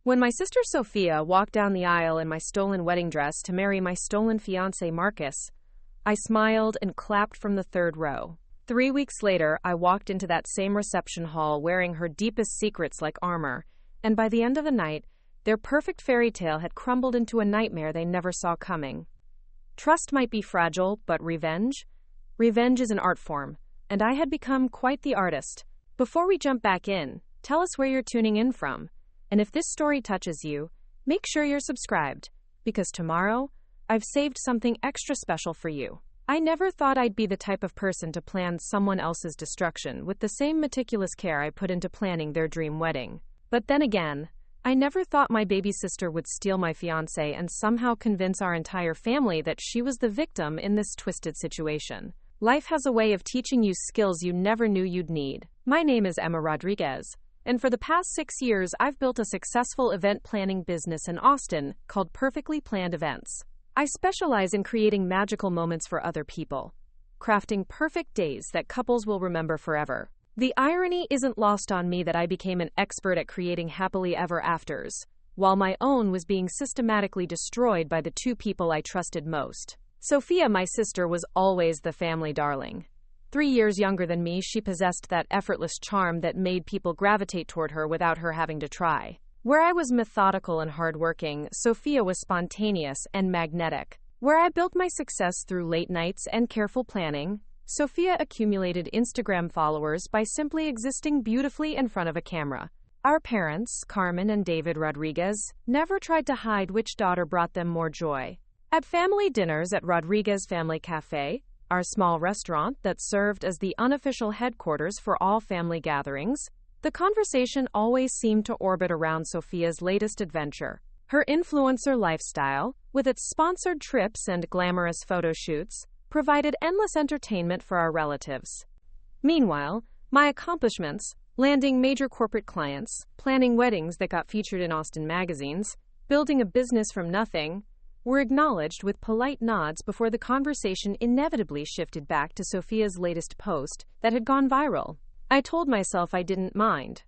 When my sister Sofia walked down the aisle in my stolen wedding dress to marry my stolen fiancé Marcus, I smiled and clapped from the third row. 3 weeks later, I walked into that same reception hall wearing her deepest secrets like armor, and by the end of the night, their perfect fairy tale had crumbled into a nightmare they never saw coming. Trust might be fragile, but revenge? Revenge is an art form, and I had become quite the artist. Before we jump back in, tell us where you're tuning in from. And if this story touches you, make sure you're subscribed, because tomorrow, I've saved something extra special for you. I never thought I'd be the type of person to plan someone else's destruction with the same meticulous care I put into planning their dream wedding. But then again, I never thought my baby sister would steal my fiancé and somehow convince our entire family that she was the victim in this twisted situation. Life has a way of teaching you skills you never knew you'd need. My name is Emma Rodriguez, and for the past 6 years, I've built a successful event planning business in Austin called Perfectly Planned Events. I specialize in creating magical moments for other people, crafting perfect days that couples will remember forever. The irony isn't lost on me that I became an expert at creating happily ever afters, while my own was being systematically destroyed by the two people I trusted most. Sofia, my sister, was always the family darling. 3 years younger than me, she possessed that effortless charm that made people gravitate toward her without her having to try. Where I was methodical and hardworking, Sofia was spontaneous and magnetic. Where I built my success through late nights and careful planning, Sofia accumulated Instagram followers by simply existing beautifully in front of a camera. Our parents, Carmen and David Rodriguez, never tried to hide which daughter brought them more joy. At family dinners at Rodriguez Family Cafe, our small restaurant that served as the unofficial headquarters for all family gatherings, the conversation always seemed to orbit around Sofia's latest adventure. Her influencer lifestyle, with its sponsored trips and glamorous photo shoots, provided endless entertainment for our relatives. Meanwhile, my accomplishments, landing major corporate clients, planning weddings that got featured in Austin magazines, building a business from nothing, were acknowledged with polite nods before the conversation inevitably shifted back to Sofia's latest post that had gone viral. I told myself I didn't mind.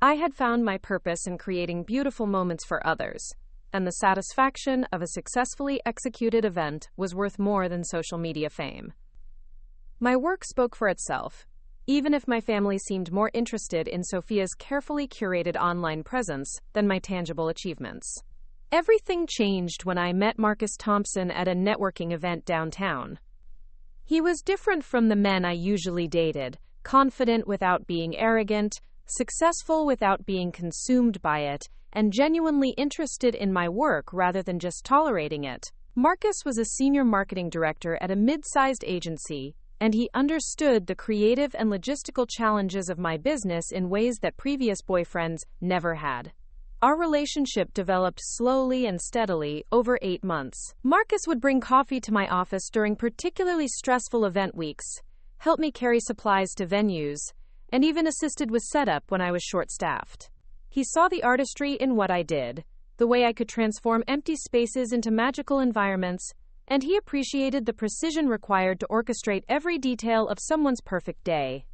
I had found my purpose in creating beautiful moments for others, and the satisfaction of a successfully executed event was worth more than social media fame. My work spoke for itself, even if my family seemed more interested in Sofia's carefully curated online presence than my tangible achievements. Everything changed when I met Marcus Thompson at a networking event downtown. He was different from the men I usually dated, confident without being arrogant, successful without being consumed by it, and genuinely interested in my work rather than just tolerating it. Marcus was a senior marketing director at a mid-sized agency, and he understood the creative and logistical challenges of my business in ways that previous boyfriends never had. Our relationship developed slowly and steadily over 8 months. Marcus would bring coffee to my office during particularly stressful event weeks, help me carry supplies to venues, and even assisted with setup when I was short-staffed. He saw the artistry in what I did, the way I could transform empty spaces into magical environments, and he appreciated the precision required to orchestrate every detail of someone's perfect day.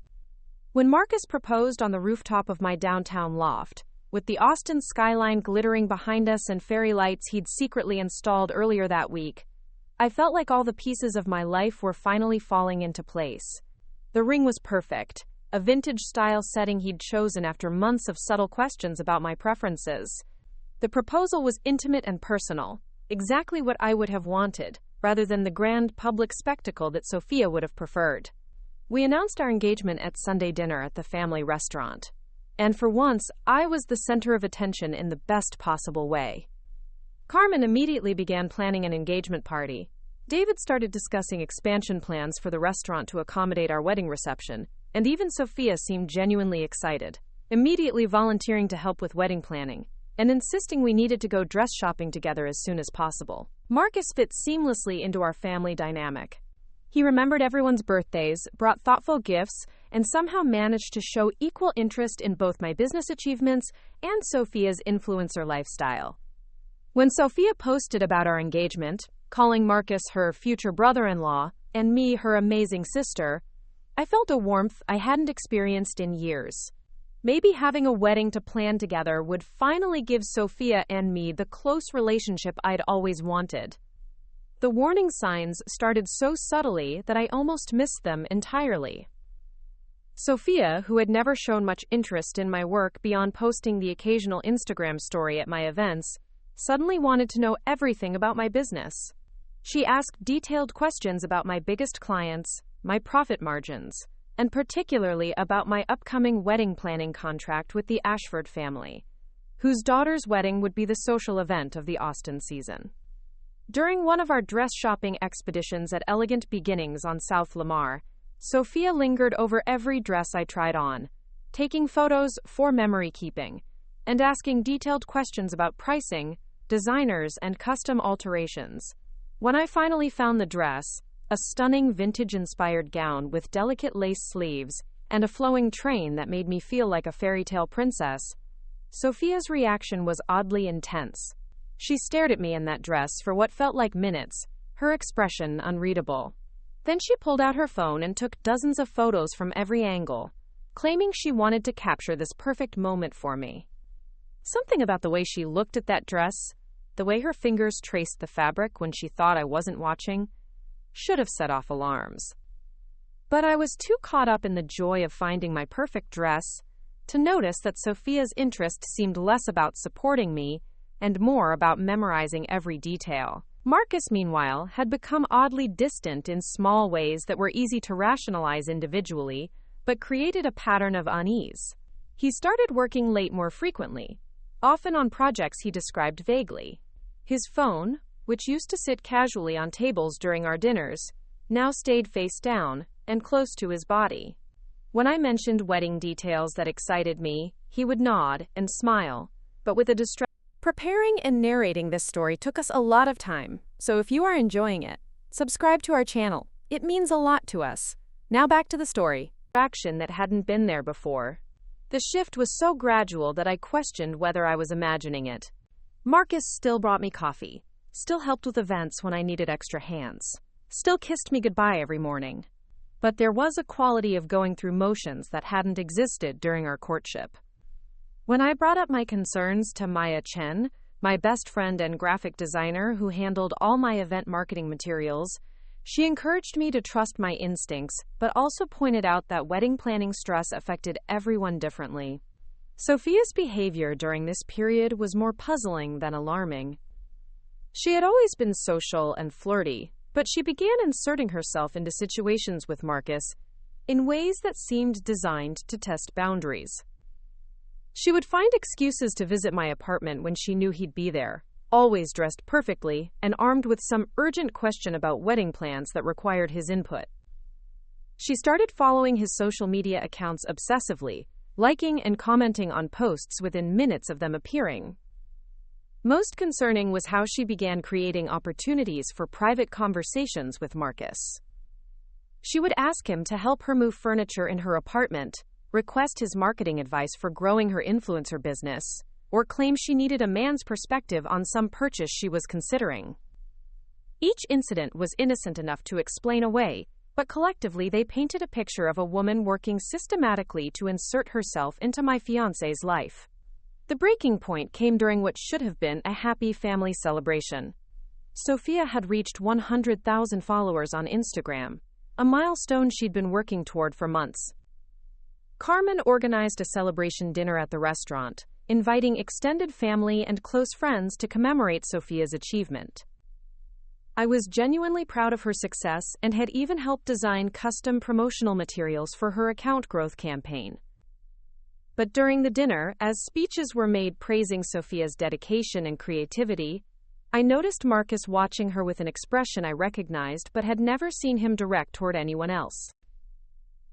When Marcus proposed on the rooftop of my downtown loft, with the Austin skyline glittering behind us and fairy lights he'd secretly installed earlier that week, I felt like all the pieces of my life were finally falling into place. The ring was perfect, a vintage-style setting he'd chosen after months of subtle questions about my preferences. The proposal was intimate and personal, exactly what I would have wanted, rather than the grand public spectacle that Sofia would have preferred. We announced our engagement at Sunday dinner at the family restaurant. And for once, I was the center of attention in the best possible way. Carmen immediately began planning an engagement party. David started discussing expansion plans for the restaurant to accommodate our wedding reception, and even Sofia seemed genuinely excited, immediately volunteering to help with wedding planning, and insisting we needed to go dress shopping together as soon as possible. Marcus fit seamlessly into our family dynamic. He remembered everyone's birthdays, brought thoughtful gifts, and somehow managed to show equal interest in both my business achievements and Sofia's influencer lifestyle. When Sofia posted about our engagement, calling Marcus her future brother-in-law and me her amazing sister, I felt a warmth I hadn't experienced in years. Maybe having a wedding to plan together would finally give Sofia and me the close relationship I'd always wanted. The warning signs started so subtly that I almost missed them entirely. Sofia, who had never shown much interest in my work beyond posting the occasional Instagram story at my events, suddenly wanted to know everything about my business. She asked detailed questions about my biggest clients, my profit margins, and particularly about my upcoming wedding planning contract with the Ashford family, whose daughter's wedding would be the social event of the Austin season. During one of our dress shopping expeditions at Elegant Beginnings on South Lamar, Sofia lingered over every dress I tried on, taking photos for memory keeping, and asking detailed questions about pricing, designers, and custom alterations. When I finally found the dress, a stunning vintage-inspired gown with delicate lace sleeves and a flowing train that made me feel like a fairy tale princess, Sofia's reaction was oddly intense. She stared at me in that dress for what felt like minutes, her expression unreadable. Then she pulled out her phone and took dozens of photos from every angle, claiming she wanted to capture this perfect moment for me. Something about the way she looked at that dress, the way her fingers traced the fabric when she thought I wasn't watching, should have set off alarms. But I was too caught up in the joy of finding my perfect dress to notice that Sofia's interest seemed less about supporting me and more about memorizing every detail. Marcus, meanwhile, had become oddly distant in small ways that were easy to rationalize individually, but created a pattern of unease. He started working late more frequently, often on projects he described vaguely. His phone, which used to sit casually on tables during our dinners, now stayed face down and close to his body. When I mentioned wedding details that excited me, he would nod and smile, but with a distressed. Preparing and narrating this story took us a lot of time, so if you are enjoying it, subscribe to our channel. It means a lot to us. Now back to the story. Action that hadn't been there before. The shift was so gradual that I questioned whether I was imagining it. Marcus still brought me coffee, still helped with events when I needed extra hands, still kissed me goodbye every morning. But there was a quality of going through motions that hadn't existed during our courtship. When I brought up my concerns to Maya Chen, my best friend and graphic designer who handled all my event marketing materials, she encouraged me to trust my instincts, but also pointed out that wedding planning stress affected everyone differently. Sofia's behavior during this period was more puzzling than alarming. She had always been social and flirty, but she began inserting herself into situations with Marcus in ways that seemed designed to test boundaries. She would find excuses to visit my apartment when she knew he'd be there, always dressed perfectly and armed with some urgent question about wedding plans that required his input. She started following his social media accounts obsessively, liking and commenting on posts within minutes of them appearing. Most concerning was how she began creating opportunities for private conversations with Marcus. She would ask him to help her move furniture in her apartment, request his marketing advice for growing her influencer business, or claim she needed a man's perspective on some purchase she was considering. Each incident was innocent enough to explain away, but collectively they painted a picture of a woman working systematically to insert herself into my fiancé's life. The breaking point came during what should have been a happy family celebration. Sofia had reached 100,000 followers on Instagram, a milestone she'd been working toward for months. Carmen organized a celebration dinner at the restaurant, inviting extended family and close friends to commemorate Sofia's achievement. I was genuinely proud of her success and had even helped design custom promotional materials for her account growth campaign. But during the dinner, as speeches were made praising Sofia's dedication and creativity, I noticed Marcus watching her with an expression I recognized but had never seen him direct toward anyone else.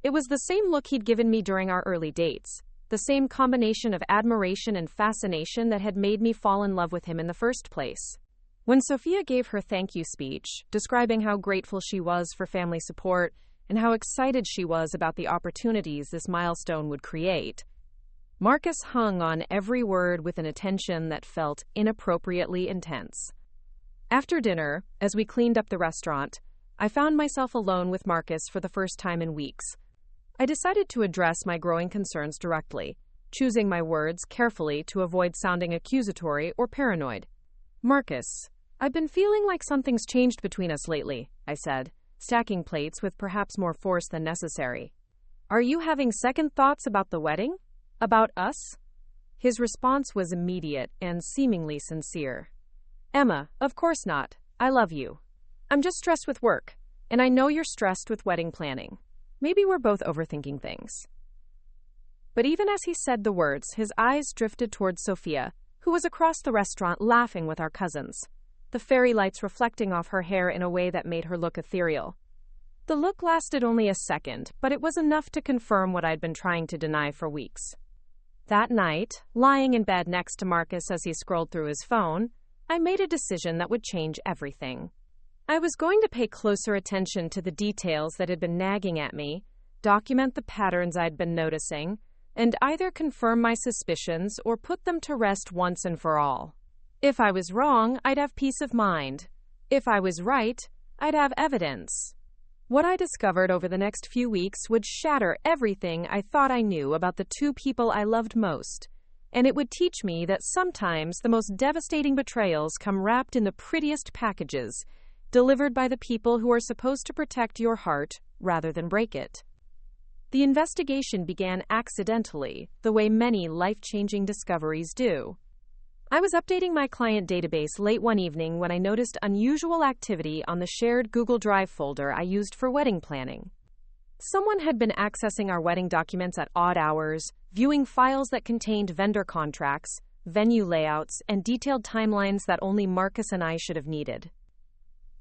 It was the same look he'd given me during our early dates, the same combination of admiration and fascination that had made me fall in love with him in the first place. When Sofia gave her thank you speech, describing how grateful she was for family support and how excited she was about the opportunities this milestone would create, Marcus hung on every word with an attention that felt inappropriately intense. After dinner, as we cleaned up the restaurant, I found myself alone with Marcus for the first time in weeks. I decided to address my growing concerns directly, choosing my words carefully to avoid sounding accusatory or paranoid. "Marcus, I've been feeling like something's changed between us lately," I said, stacking plates with perhaps more force than necessary. "Are you having second thoughts about the wedding? About us?" His response was immediate and seemingly sincere. "Emma, of course not. I love you. I'm just stressed with work, and I know you're stressed with wedding planning. Maybe we're both overthinking things." But even as he said the words, his eyes drifted towards Sofia, who was across the restaurant laughing with our cousins, the fairy lights reflecting off her hair in a way that made her look ethereal. The look lasted only a second, but it was enough to confirm what I'd been trying to deny for weeks. That night, lying in bed next to Marcus as he scrolled through his phone, I made a decision that would change everything. I was going to pay closer attention to the details that had been nagging at me, document the patterns I'd been noticing, and either confirm my suspicions or put them to rest once and for all. If I was wrong, I'd have peace of mind. If I was right, I'd have evidence. What I discovered over the next few weeks would shatter everything I thought I knew about the two people I loved most, and it would teach me that sometimes the most devastating betrayals come wrapped in the prettiest packages, delivered by the people who are supposed to protect your heart rather than break it. The investigation began accidentally, the way many life-changing discoveries do. I was updating my client database late one evening when I noticed unusual activity on the shared Google Drive folder I used for wedding planning. Someone had been accessing our wedding documents at odd hours, viewing files that contained vendor contracts, venue layouts, and detailed timelines that only Marcus and I should have needed.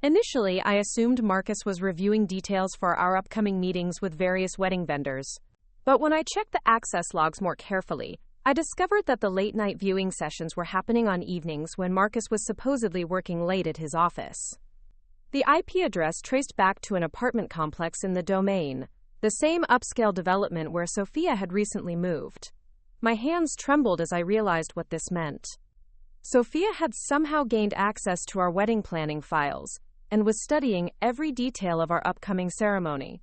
Initially, I assumed Marcus was reviewing details for our upcoming meetings with various wedding vendors. But when I checked the access logs more carefully, I discovered that the late-night viewing sessions were happening on evenings when Marcus was supposedly working late at his office. The IP address traced back to an apartment complex in the Domain, the same upscale development where Sofia had recently moved. My hands trembled as I realized what this meant. Sofia had somehow gained access to our wedding planning files and was studying every detail of our upcoming ceremony.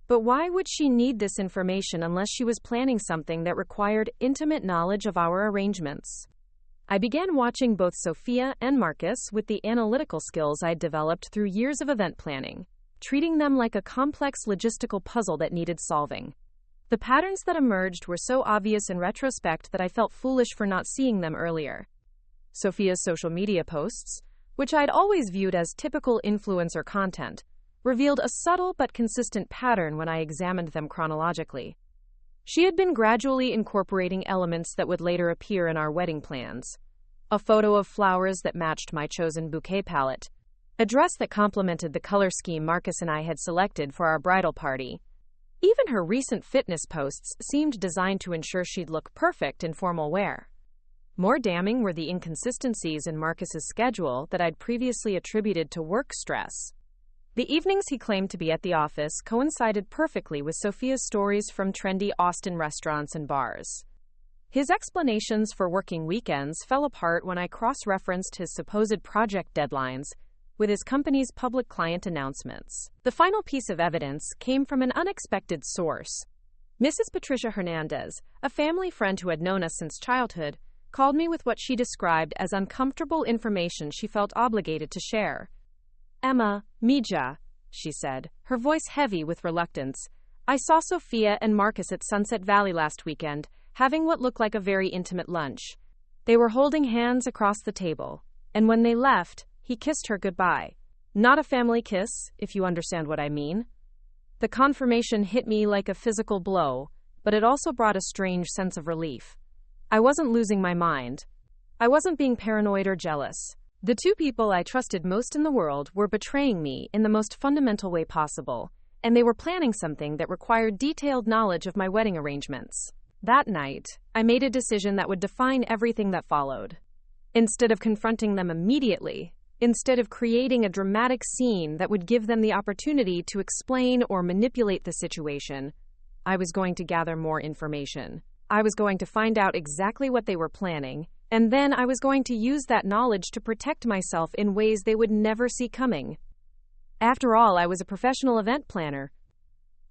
But why would she need this information unless she was planning something that required intimate knowledge of our arrangements? I began watching both Sofia and Marcus with the analytical skills I'd developed through years of event planning, treating them like a complex logistical puzzle that needed solving. The patterns that emerged were so obvious in retrospect that I felt foolish for not seeing them earlier. Sofia's social media posts, which I'd always viewed as typical influencer content, revealed a subtle but consistent pattern when I examined them chronologically. She had been gradually incorporating elements that would later appear in our wedding plans. A photo of flowers that matched my chosen bouquet palette, a dress that complemented the color scheme Marcus and I had selected for our bridal party. Even her recent fitness posts seemed designed to ensure she'd look perfect in formal wear. More damning were the inconsistencies in Marcus's schedule that I'd previously attributed to work stress. The evenings he claimed to be at the office coincided perfectly with Sofia's stories from trendy Austin restaurants and bars. His explanations for working weekends fell apart when I cross-referenced his supposed project deadlines with his company's public client announcements. The final piece of evidence came from an unexpected source. Mrs. Patricia Hernandez, a family friend who had known us since childhood, called me with what she described as uncomfortable information she felt obligated to share. "Emma, Mija," she said, her voice heavy with reluctance, "I saw Sofia and Marcus at Sunset Valley last weekend, having what looked like a very intimate lunch. They were holding hands across the table, and when they left, he kissed her goodbye. Not a family kiss, if you understand what I mean." The confirmation hit me like a physical blow, but it also brought a strange sense of relief. I wasn't losing my mind. I wasn't being paranoid or jealous. The two people I trusted most in the world were betraying me in the most fundamental way possible, and they were planning something that required detailed knowledge of my wedding arrangements. That night, I made a decision that would define everything that followed. Instead of confronting them immediately, instead of creating a dramatic scene that would give them the opportunity to explain or manipulate the situation, I was going to gather more information. I was going to find out exactly what they were planning, and then I was going to use that knowledge to protect myself in ways they would never see coming. After all, I was a professional event planner.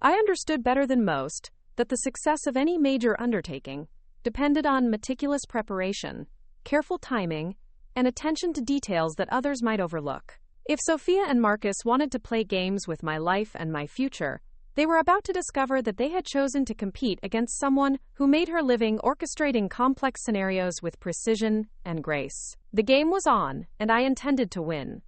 I understood better than most that the success of any major undertaking, depended on meticulous preparation, careful timing, and attention to details that others might overlook. If Sofia and Marcus wanted to play games with my life and my future, they were about to discover that they had chosen to compete against someone who made her living orchestrating complex scenarios with precision and grace. The game was on, and I intended to win.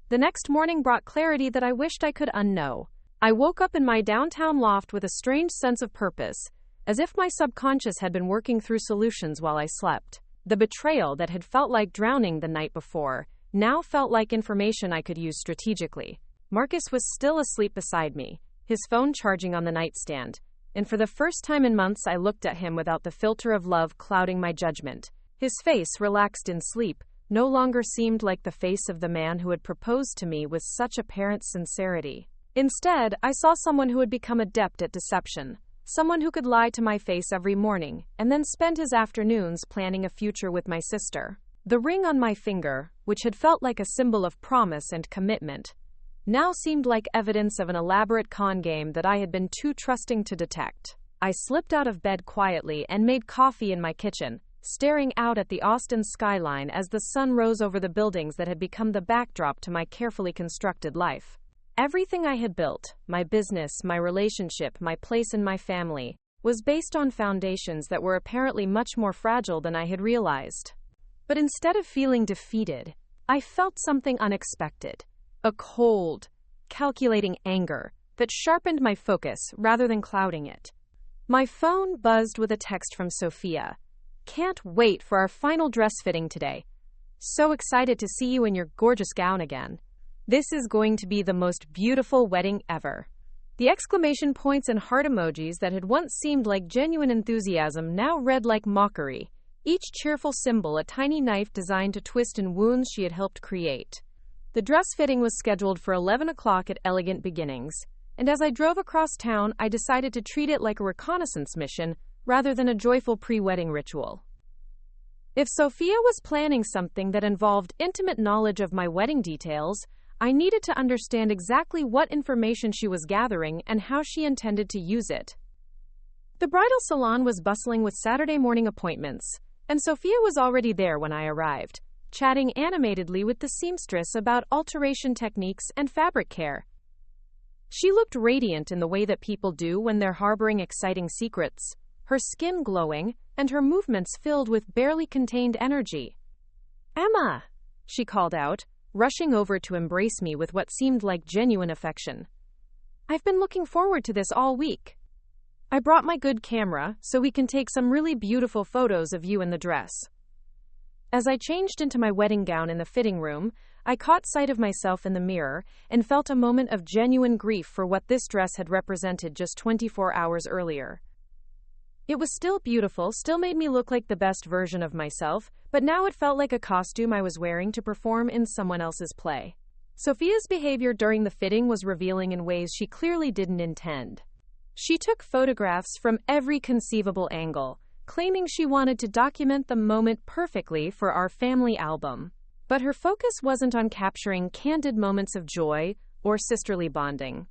The next morning brought clarity that I wished I could unknow. I woke up in my downtown loft with a strange sense of purpose, as if my subconscious had been working through solutions while I slept. The betrayal that had felt like drowning the night before now felt like information I could use strategically. Marcus was still asleep beside me, his phone charging on the nightstand, and for the first time in months I looked at him without the filter of love clouding my judgment. His face, relaxed in sleep, no longer seemed like the face of the man who had proposed to me with such apparent sincerity. Instead, I saw someone who had become adept at deception, someone who could lie to my face every morning, and then spend his afternoons planning a future with my sister. The ring on my finger, which had felt like a symbol of promise and commitment, now seemed like evidence of an elaborate con game that I had been too trusting to detect. I slipped out of bed quietly and made coffee in my kitchen, staring out at the Austin skyline as the sun rose over the buildings that had become the backdrop to my carefully constructed life. Everything I had built, my business, my relationship, my place in my family, was based on foundations that were apparently much more fragile than I had realized. But instead of feeling defeated, I felt something unexpected. A cold, calculating anger that sharpened my focus rather than clouding it. My phone buzzed with a text from Sofia. "Can't wait for our final dress fitting today. So excited to see you in your gorgeous gown again. This is going to be the most beautiful wedding ever." The exclamation points and heart emojis that had once seemed like genuine enthusiasm now read like mockery, each cheerful symbol a tiny knife designed to twist in wounds she had helped create. The dress fitting was scheduled for 11 o'clock at Elegant Beginnings, and as I drove across town, I decided to treat it like a reconnaissance mission rather than a joyful pre-wedding ritual. If Sofia was planning something that involved intimate knowledge of my wedding details, I needed to understand exactly what information she was gathering and how she intended to use it. The bridal salon was bustling with Saturday morning appointments, and Sofia was already there when I arrived, chatting animatedly with the seamstress about alteration techniques and fabric care. She looked radiant in the way that people do when they're harboring exciting secrets, her skin glowing and her movements filled with barely contained energy. "Emma!" she called out, rushing over to embrace me with what seemed like genuine affection. "I've been looking forward to this all week. I brought my good camera so we can take some really beautiful photos of you in the dress." As I changed into my wedding gown in the fitting room, I caught sight of myself in the mirror and felt a moment of genuine grief for what this dress had represented just 24 hours earlier. It was still beautiful, still made me look like the best version of myself, but now it felt like a costume I was wearing to perform in someone else's play. Sofia's behavior during the fitting was revealing in ways she clearly didn't intend. She took photographs from every conceivable angle, claiming she wanted to document the moment perfectly for our family album. But her focus wasn't on capturing candid moments of joy or sisterly bonding.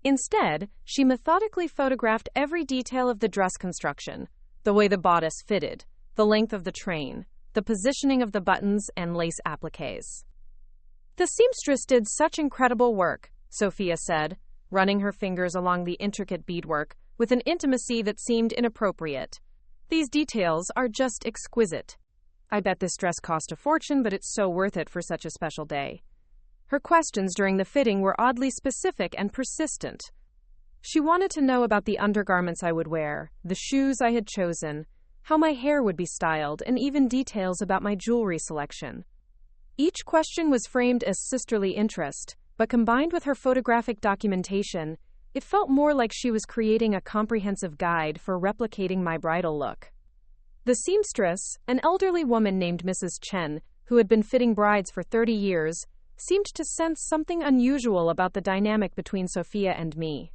Instead, she methodically photographed every detail of the dress construction, the way the bodice fitted, the length of the train, the positioning of the buttons and lace appliques. "The seamstress did such incredible work," Sofia said, running her fingers along the intricate beadwork with an intimacy that seemed inappropriate. "These details are just exquisite. I bet this dress cost a fortune, but it's so worth it for such a special day." Her questions during the fitting were oddly specific and persistent. She wanted to know about the undergarments I would wear, the shoes I had chosen, how my hair would be styled, and even details about my jewelry selection. Each question was framed as sisterly interest, but combined with her photographic documentation, it felt more like she was creating a comprehensive guide for replicating my bridal look. The seamstress, an elderly woman named Mrs. Chen, who had been fitting brides for 30 years, seemed to sense something unusual about the dynamic between Sofia and me.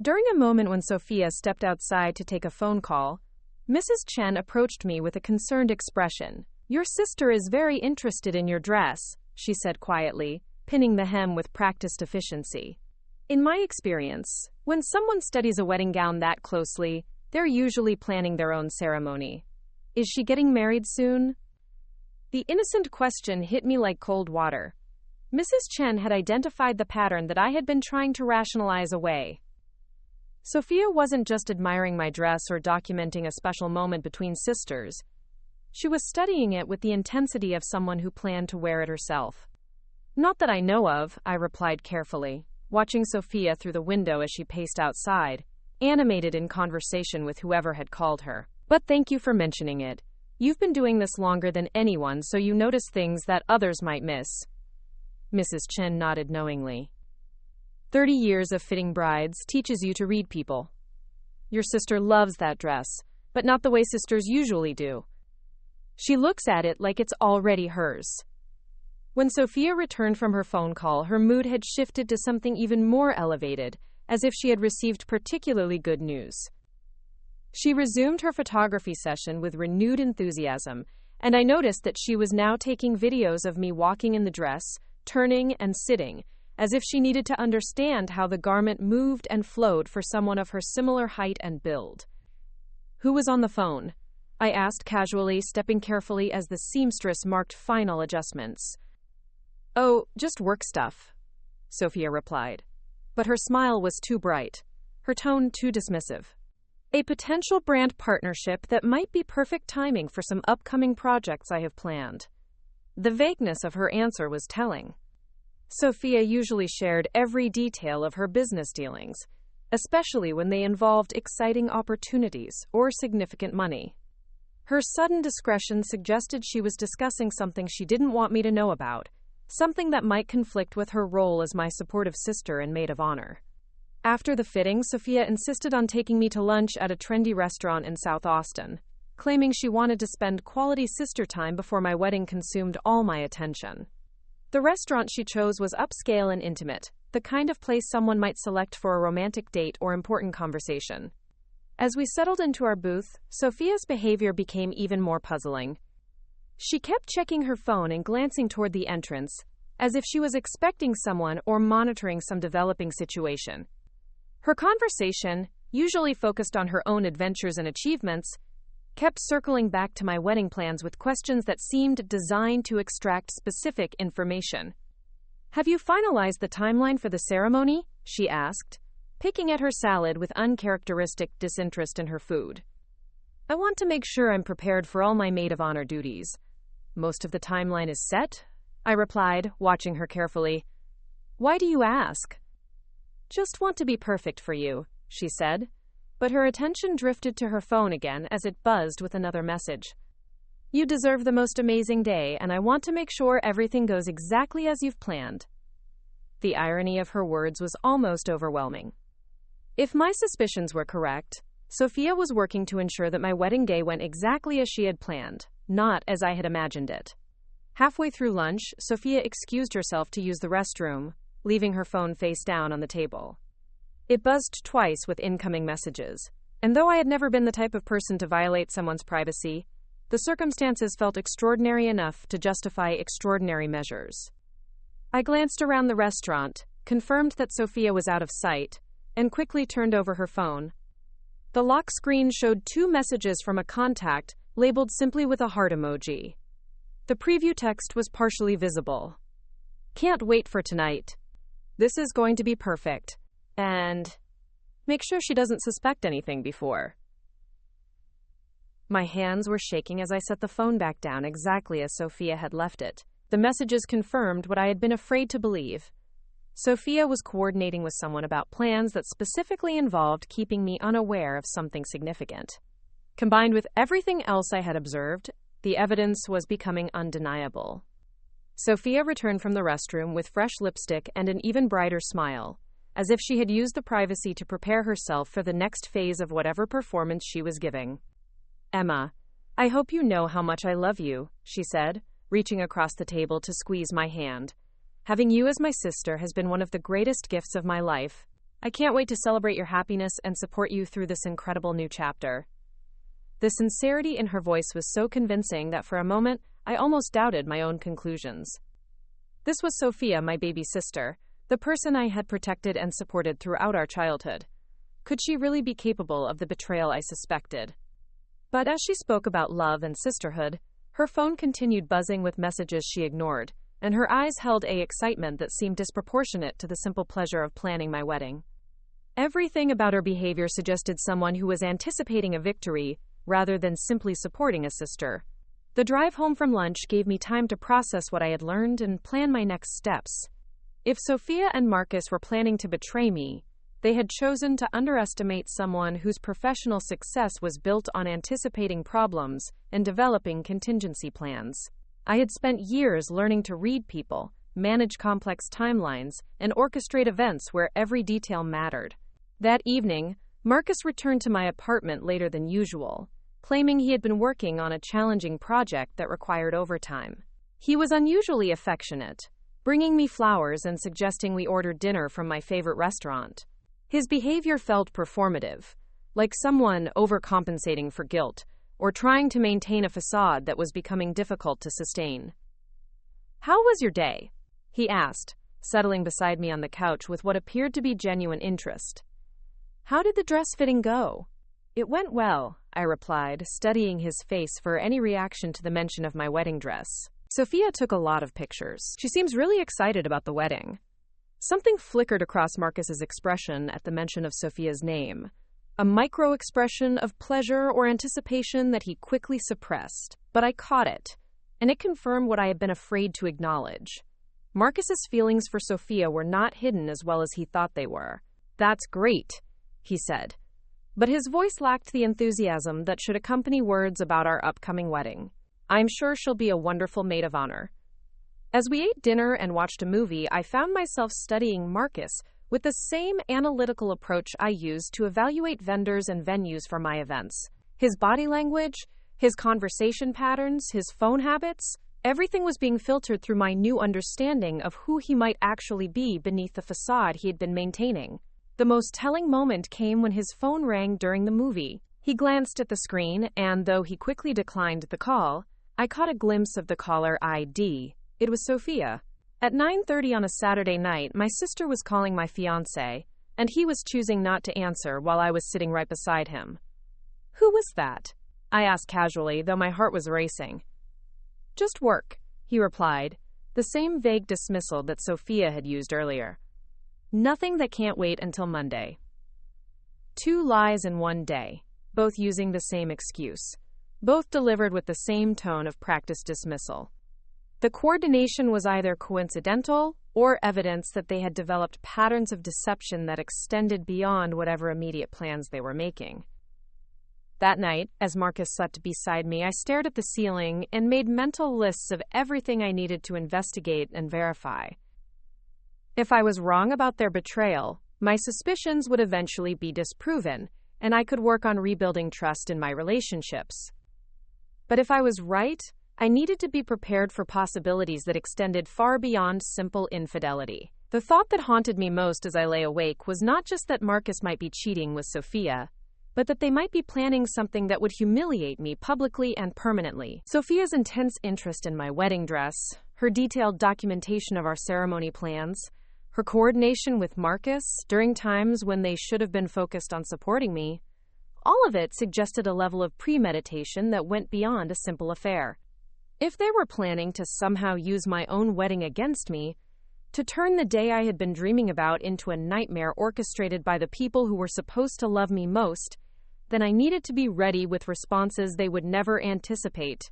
During a moment when Sofia stepped outside to take a phone call, Mrs. Chen approached me with a concerned expression. "Your sister is very interested in your dress," she said quietly, pinning the hem with practiced efficiency. In my experience, when someone studies a wedding gown that closely, they're usually planning their own ceremony. Is she getting married soon? The innocent question hit me like cold water. Mrs. Chen had identified the pattern that I had been trying to rationalize away. Sofia wasn't just admiring my dress or documenting a special moment between sisters. She was studying it with the intensity of someone who planned to wear it herself. Not that I know of, I replied carefully, watching Sofia through the window as she paced outside, animated in conversation with whoever had called her. But thank you for mentioning it. You've been doing this longer than anyone, so you notice things that others might miss. Mrs. Chen nodded knowingly. 30 years of fitting brides teaches you to read people. Your sister loves that dress, but not the way sisters usually do. She looks at it like it's already hers. When Sofia returned from her phone call, her mood had shifted to something even more elevated, as if she had received particularly good news. She resumed her photography session with renewed enthusiasm, and I noticed that she was now taking videos of me walking in the dress, turning and sitting, as if she needed to understand how the garment moved and flowed for someone of her similar height and build. Who was on the phone? I asked casually, stepping carefully as the seamstress marked final adjustments. Oh, just work stuff, Sofia replied. But her smile was too bright, her tone too dismissive. A potential brand partnership that might be perfect timing for some upcoming projects I have planned. The vagueness of her answer was telling. Sofia usually shared every detail of her business dealings, especially when they involved exciting opportunities or significant money. Her sudden discretion suggested she was discussing something she didn't want me to know about, something that might conflict with her role as my supportive sister and maid of honor. After the fitting, Sofia insisted on taking me to lunch at a trendy restaurant in South Austin, claiming she wanted to spend quality sister time before my wedding consumed all my attention. The restaurant she chose was upscale and intimate, the kind of place someone might select for a romantic date or important conversation. As we settled into our booth, Sofia's behavior became even more puzzling. She kept checking her phone and glancing toward the entrance, as if she was expecting someone or monitoring some developing situation. Her conversation, usually focused on her own adventures and achievements, kept circling back to my wedding plans with questions that seemed designed to extract specific information. Have you finalized the timeline for the ceremony? She asked, picking at her salad with uncharacteristic disinterest in her food. I want to make sure I'm prepared for all my maid of honor duties. Most of the timeline is set, I replied, watching her carefully. Why do you ask? Just want to be perfect for you, she said, but her attention drifted to her phone again as it buzzed with another message. You deserve the most amazing day, and I want to make sure everything goes exactly as you've planned. The irony of her words was almost overwhelming. If my suspicions were correct, Sofia was working to ensure that my wedding day went exactly as she had planned, not as I had imagined it. Halfway through lunch, Sofia excused herself to use the restroom, leaving her phone face down on the table. It buzzed twice with incoming messages, and though I had never been the type of person to violate someone's privacy, the circumstances felt extraordinary enough to justify extraordinary measures. I glanced around the restaurant, confirmed that Sofia was out of sight, and quickly turned over her phone. The lock screen showed 2 messages from a contact, labeled simply with a heart emoji. The preview text was partially visible. Can't wait for tonight. This is going to be perfect. And make sure she doesn't suspect anything before. My hands were shaking as I set the phone back down exactly as Sofia had left it. The messages confirmed what I had been afraid to believe. Sofia was coordinating with someone about plans that specifically involved keeping me unaware of something significant. Combined with everything else I had observed, the evidence was becoming undeniable. Sofia returned from the restroom with fresh lipstick and an even brighter smile, as if she had used the privacy to prepare herself for the next phase of whatever performance she was giving. Emma, I hope you know how much I love you, she said, reaching across the table to squeeze my hand. Having you as my sister has been one of the greatest gifts of my life. I can't wait to celebrate your happiness and support you through this incredible new chapter. The sincerity in her voice was so convincing that for a moment, I almost doubted my own conclusions. This was Sofia, my baby sister, the person I had protected and supported throughout our childhood. Could she really be capable of the betrayal I suspected? But as she spoke about love and sisterhood, her phone continued buzzing with messages she ignored, and her eyes held an excitement that seemed disproportionate to the simple pleasure of planning my wedding. Everything about her behavior suggested someone who was anticipating a victory rather than simply supporting a sister. The drive home from lunch gave me time to process what I had learned and plan my next steps. If Sofia and Marcus were planning to betray me, they had chosen to underestimate someone whose professional success was built on anticipating problems and developing contingency plans. I had spent years learning to read people, manage complex timelines, and orchestrate events where every detail mattered. That evening, Marcus returned to my apartment later than usual, claiming he had been working on a challenging project that required overtime. He was unusually affectionate, bringing me flowers and suggesting we order dinner from my favorite restaurant. His behavior felt performative, like someone overcompensating for guilt or trying to maintain a facade that was becoming difficult to sustain. "How was your day?" he asked, settling beside me on the couch with what appeared to be genuine interest. "How did the dress fitting go?" "It went well," I replied, studying his face for any reaction to the mention of my wedding dress. "Sofia took a lot of pictures. She seems really excited about the wedding." Something flickered across Marcus's expression at the mention of Sofia's name, a micro-expression of pleasure or anticipation that he quickly suppressed. But I caught it, and it confirmed what I had been afraid to acknowledge. Marcus's feelings for Sofia were not hidden as well as he thought they were. "That's great," he said, but his voice lacked the enthusiasm that should accompany words about our upcoming wedding. "I'm sure she'll be a wonderful maid of honor." As we ate dinner and watched a movie, I found myself studying Marcus with the same analytical approach I used to evaluate vendors and venues for my events. His body language, his conversation patterns, his phone habits, everything was being filtered through my new understanding of who he might actually be beneath the facade he had been maintaining. The most telling moment came when his phone rang during the movie. He glanced at the screen, and though he quickly declined the call, I caught a glimpse of the caller ID. It was Sofia. At 9:30 on a Saturday night, my sister was calling my fiancé, and he was choosing not to answer while I was sitting right beside him. "Who was that?" I asked casually, though my heart was racing. "Just work," he replied, the same vague dismissal that Sofia had used earlier. "Nothing that can't wait until Monday." Two lies in one day, both using the same excuse, both delivered with the same tone of practiced dismissal. The coordination was either coincidental or evidence that they had developed patterns of deception that extended beyond whatever immediate plans they were making. That night, as Marcus slept beside me, I stared at the ceiling and made mental lists of everything I needed to investigate and verify. If I was wrong about their betrayal, my suspicions would eventually be disproven, and I could work on rebuilding trust in my relationships. But if I was right, I needed to be prepared for possibilities that extended far beyond simple infidelity. The thought that haunted me most as I lay awake was not just that Marcus might be cheating with Sofia, but that they might be planning something that would humiliate me publicly and permanently. Sofia's intense interest in my wedding dress, her detailed documentation of our ceremony plans, her coordination with Marcus during times when they should have been focused on supporting me, all of it suggested a level of premeditation that went beyond a simple affair. If they were planning to somehow use my own wedding against me, to turn the day I had been dreaming about into a nightmare orchestrated by the people who were supposed to love me most, then I needed to be ready with responses they would never anticipate.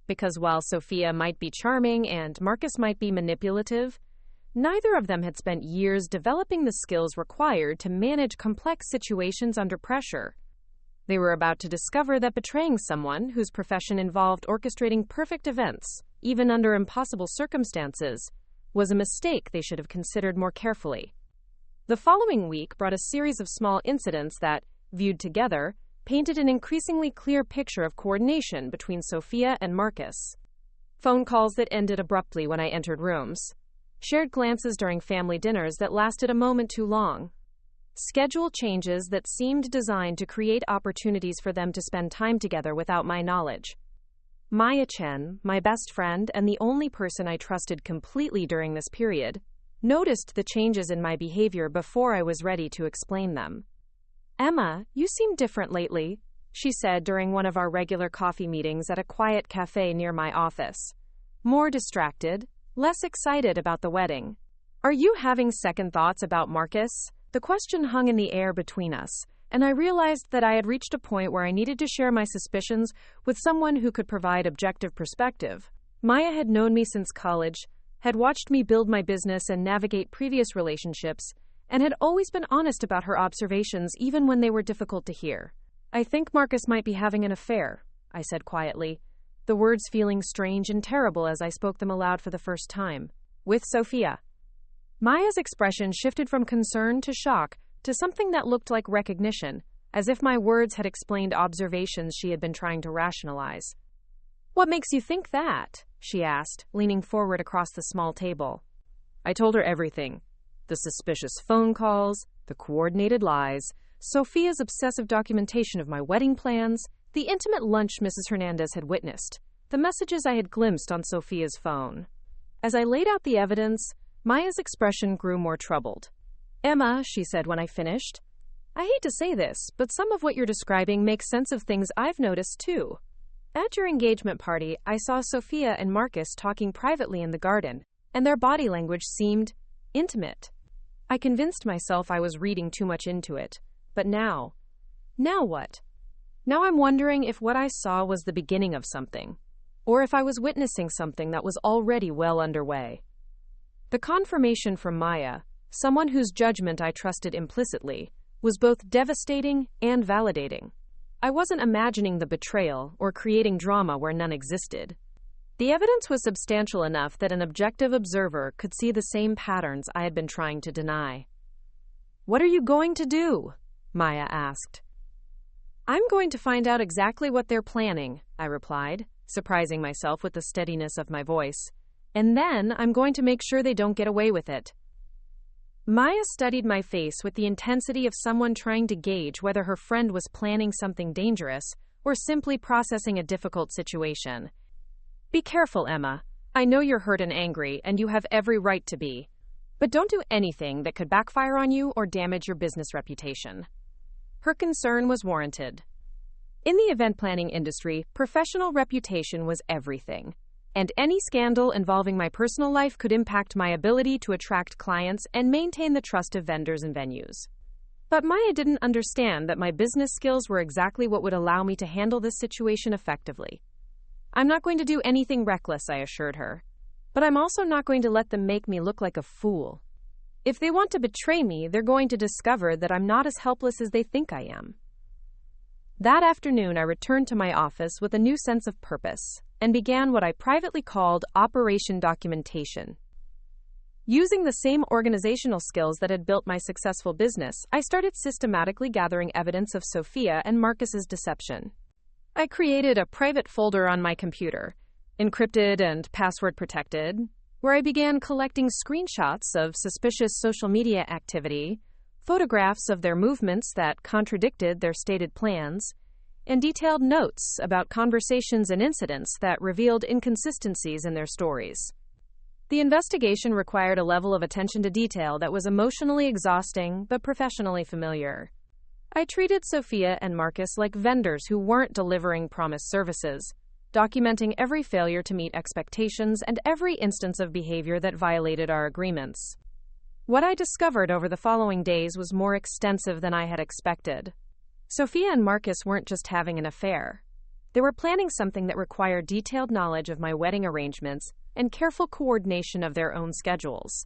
Because while Sofia might be charming and Marcus might be manipulative, neither of them had spent years developing the skills required to manage complex situations under pressure. They were about to discover that betraying someone whose profession involved orchestrating perfect events, even under impossible circumstances, was a mistake they should have considered more carefully. The following week brought a series of small incidents that, viewed together, painted an increasingly clear picture of coordination between Sofia and Marcus. Phone calls that ended abruptly when I entered rooms. Shared glances during family dinners that lasted a moment too long. Schedule changes that seemed designed to create opportunities for them to spend time together without my knowledge. Maya Chen, my best friend and the only person I trusted completely during this period, noticed the changes in my behavior before I was ready to explain them. "Emma, you seem different lately," she said during one of our regular coffee meetings at a quiet cafe near my office. More distracted, less excited about the wedding. Are you having second thoughts about Marcus? The question hung in the air between us, and I realized that I had reached a point where I needed to share my suspicions with someone who could provide objective perspective. Maya had known me since college, had watched me build my business and navigate previous relationships, and had always been honest about her observations even when they were difficult to hear. I think Marcus might be having an affair, I said quietly, the words feeling strange and terrible as I spoke them aloud for the first time. With Sofia. Maya's expression shifted from concern to shock to something that looked like recognition, as if my words had explained observations she had been trying to rationalize. What makes you think that? She asked, leaning forward across the small table. I told her everything. The suspicious phone calls, the coordinated lies, Sofia's obsessive documentation of my wedding plans, the intimate lunch Mrs. Hernandez had witnessed, the messages I had glimpsed on Sofia's phone. As I laid out the evidence, Maya's expression grew more troubled. Emma, she said when I finished, I hate to say this, but some of what you're describing makes sense of things I've noticed too. At your engagement party, I saw Sofia and Marcus talking privately in the garden, and their body language seemed intimate. I convinced myself I was reading too much into it, but now what? Now I'm wondering if what I saw was the beginning of something, or if I was witnessing something that was already well underway. The confirmation from Maya, someone whose judgment I trusted implicitly, was both devastating and validating. I wasn't imagining the betrayal or creating drama where none existed. The evidence was substantial enough that an objective observer could see the same patterns I had been trying to deny. What are you going to do? Maya asked. I'm going to find out exactly what they're planning, I replied, surprising myself with the steadiness of my voice. And then I'm going to make sure they don't get away with it. Maya studied my face with the intensity of someone trying to gauge whether her friend was planning something dangerous or simply processing a difficult situation. Be careful, Emma. I know you're hurt and angry, and you have every right to be. But don't do anything that could backfire on you or damage your business reputation. Her concern was warranted. In the event planning industry, professional reputation was everything. And any scandal involving my personal life could impact my ability to attract clients and maintain the trust of vendors and venues. But Maya didn't understand that my business skills were exactly what would allow me to handle this situation effectively. I'm not going to do anything reckless, I assured her. But I'm also not going to let them make me look like a fool. If they want to betray me, they're going to discover that I'm not as helpless as they think I am. That afternoon, I returned to my office with a new sense of purpose and began what I privately called Operation Documentation. Using the same organizational skills that had built my successful business, I started systematically gathering evidence of Sofia and Marcus's deception. I created a private folder on my computer, encrypted and password protected, where I began collecting screenshots of suspicious social media activity, photographs of their movements that contradicted their stated plans, and detailed notes about conversations and incidents that revealed inconsistencies in their stories. The investigation required a level of attention to detail that was emotionally exhausting but professionally familiar. I treated Sofia and Marcus like vendors who weren't delivering promised services, documenting every failure to meet expectations and every instance of behavior that violated our agreements. What I discovered over the following days was more extensive than I had expected. Sofia and Marcus weren't just having an affair. They were planning something that required detailed knowledge of my wedding arrangements and careful coordination of their own schedules.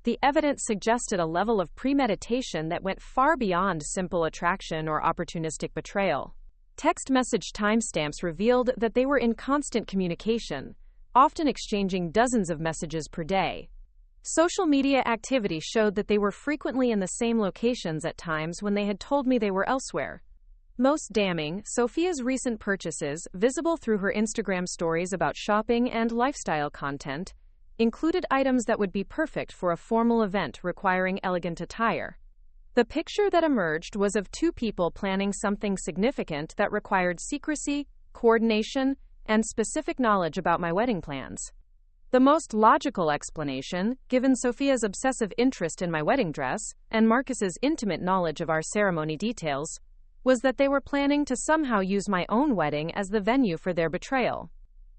The evidence suggested a level of premeditation that went far beyond simple attraction or opportunistic betrayal. Text message timestamps revealed that they were in constant communication, often exchanging dozens of messages per day. Social media activity showed that they were frequently in the same locations at times when they had told me they were elsewhere. Most damning, Sofia's recent purchases, visible through her Instagram stories about shopping and lifestyle content, included items that would be perfect for a formal event requiring elegant attire. The picture that emerged was of two people planning something significant that required secrecy, coordination, and specific knowledge about my wedding plans. The most logical explanation, given Sofia's obsessive interest in my wedding dress and Marcus's intimate knowledge of our ceremony details, was that they were planning to somehow use my own wedding as the venue for their betrayal.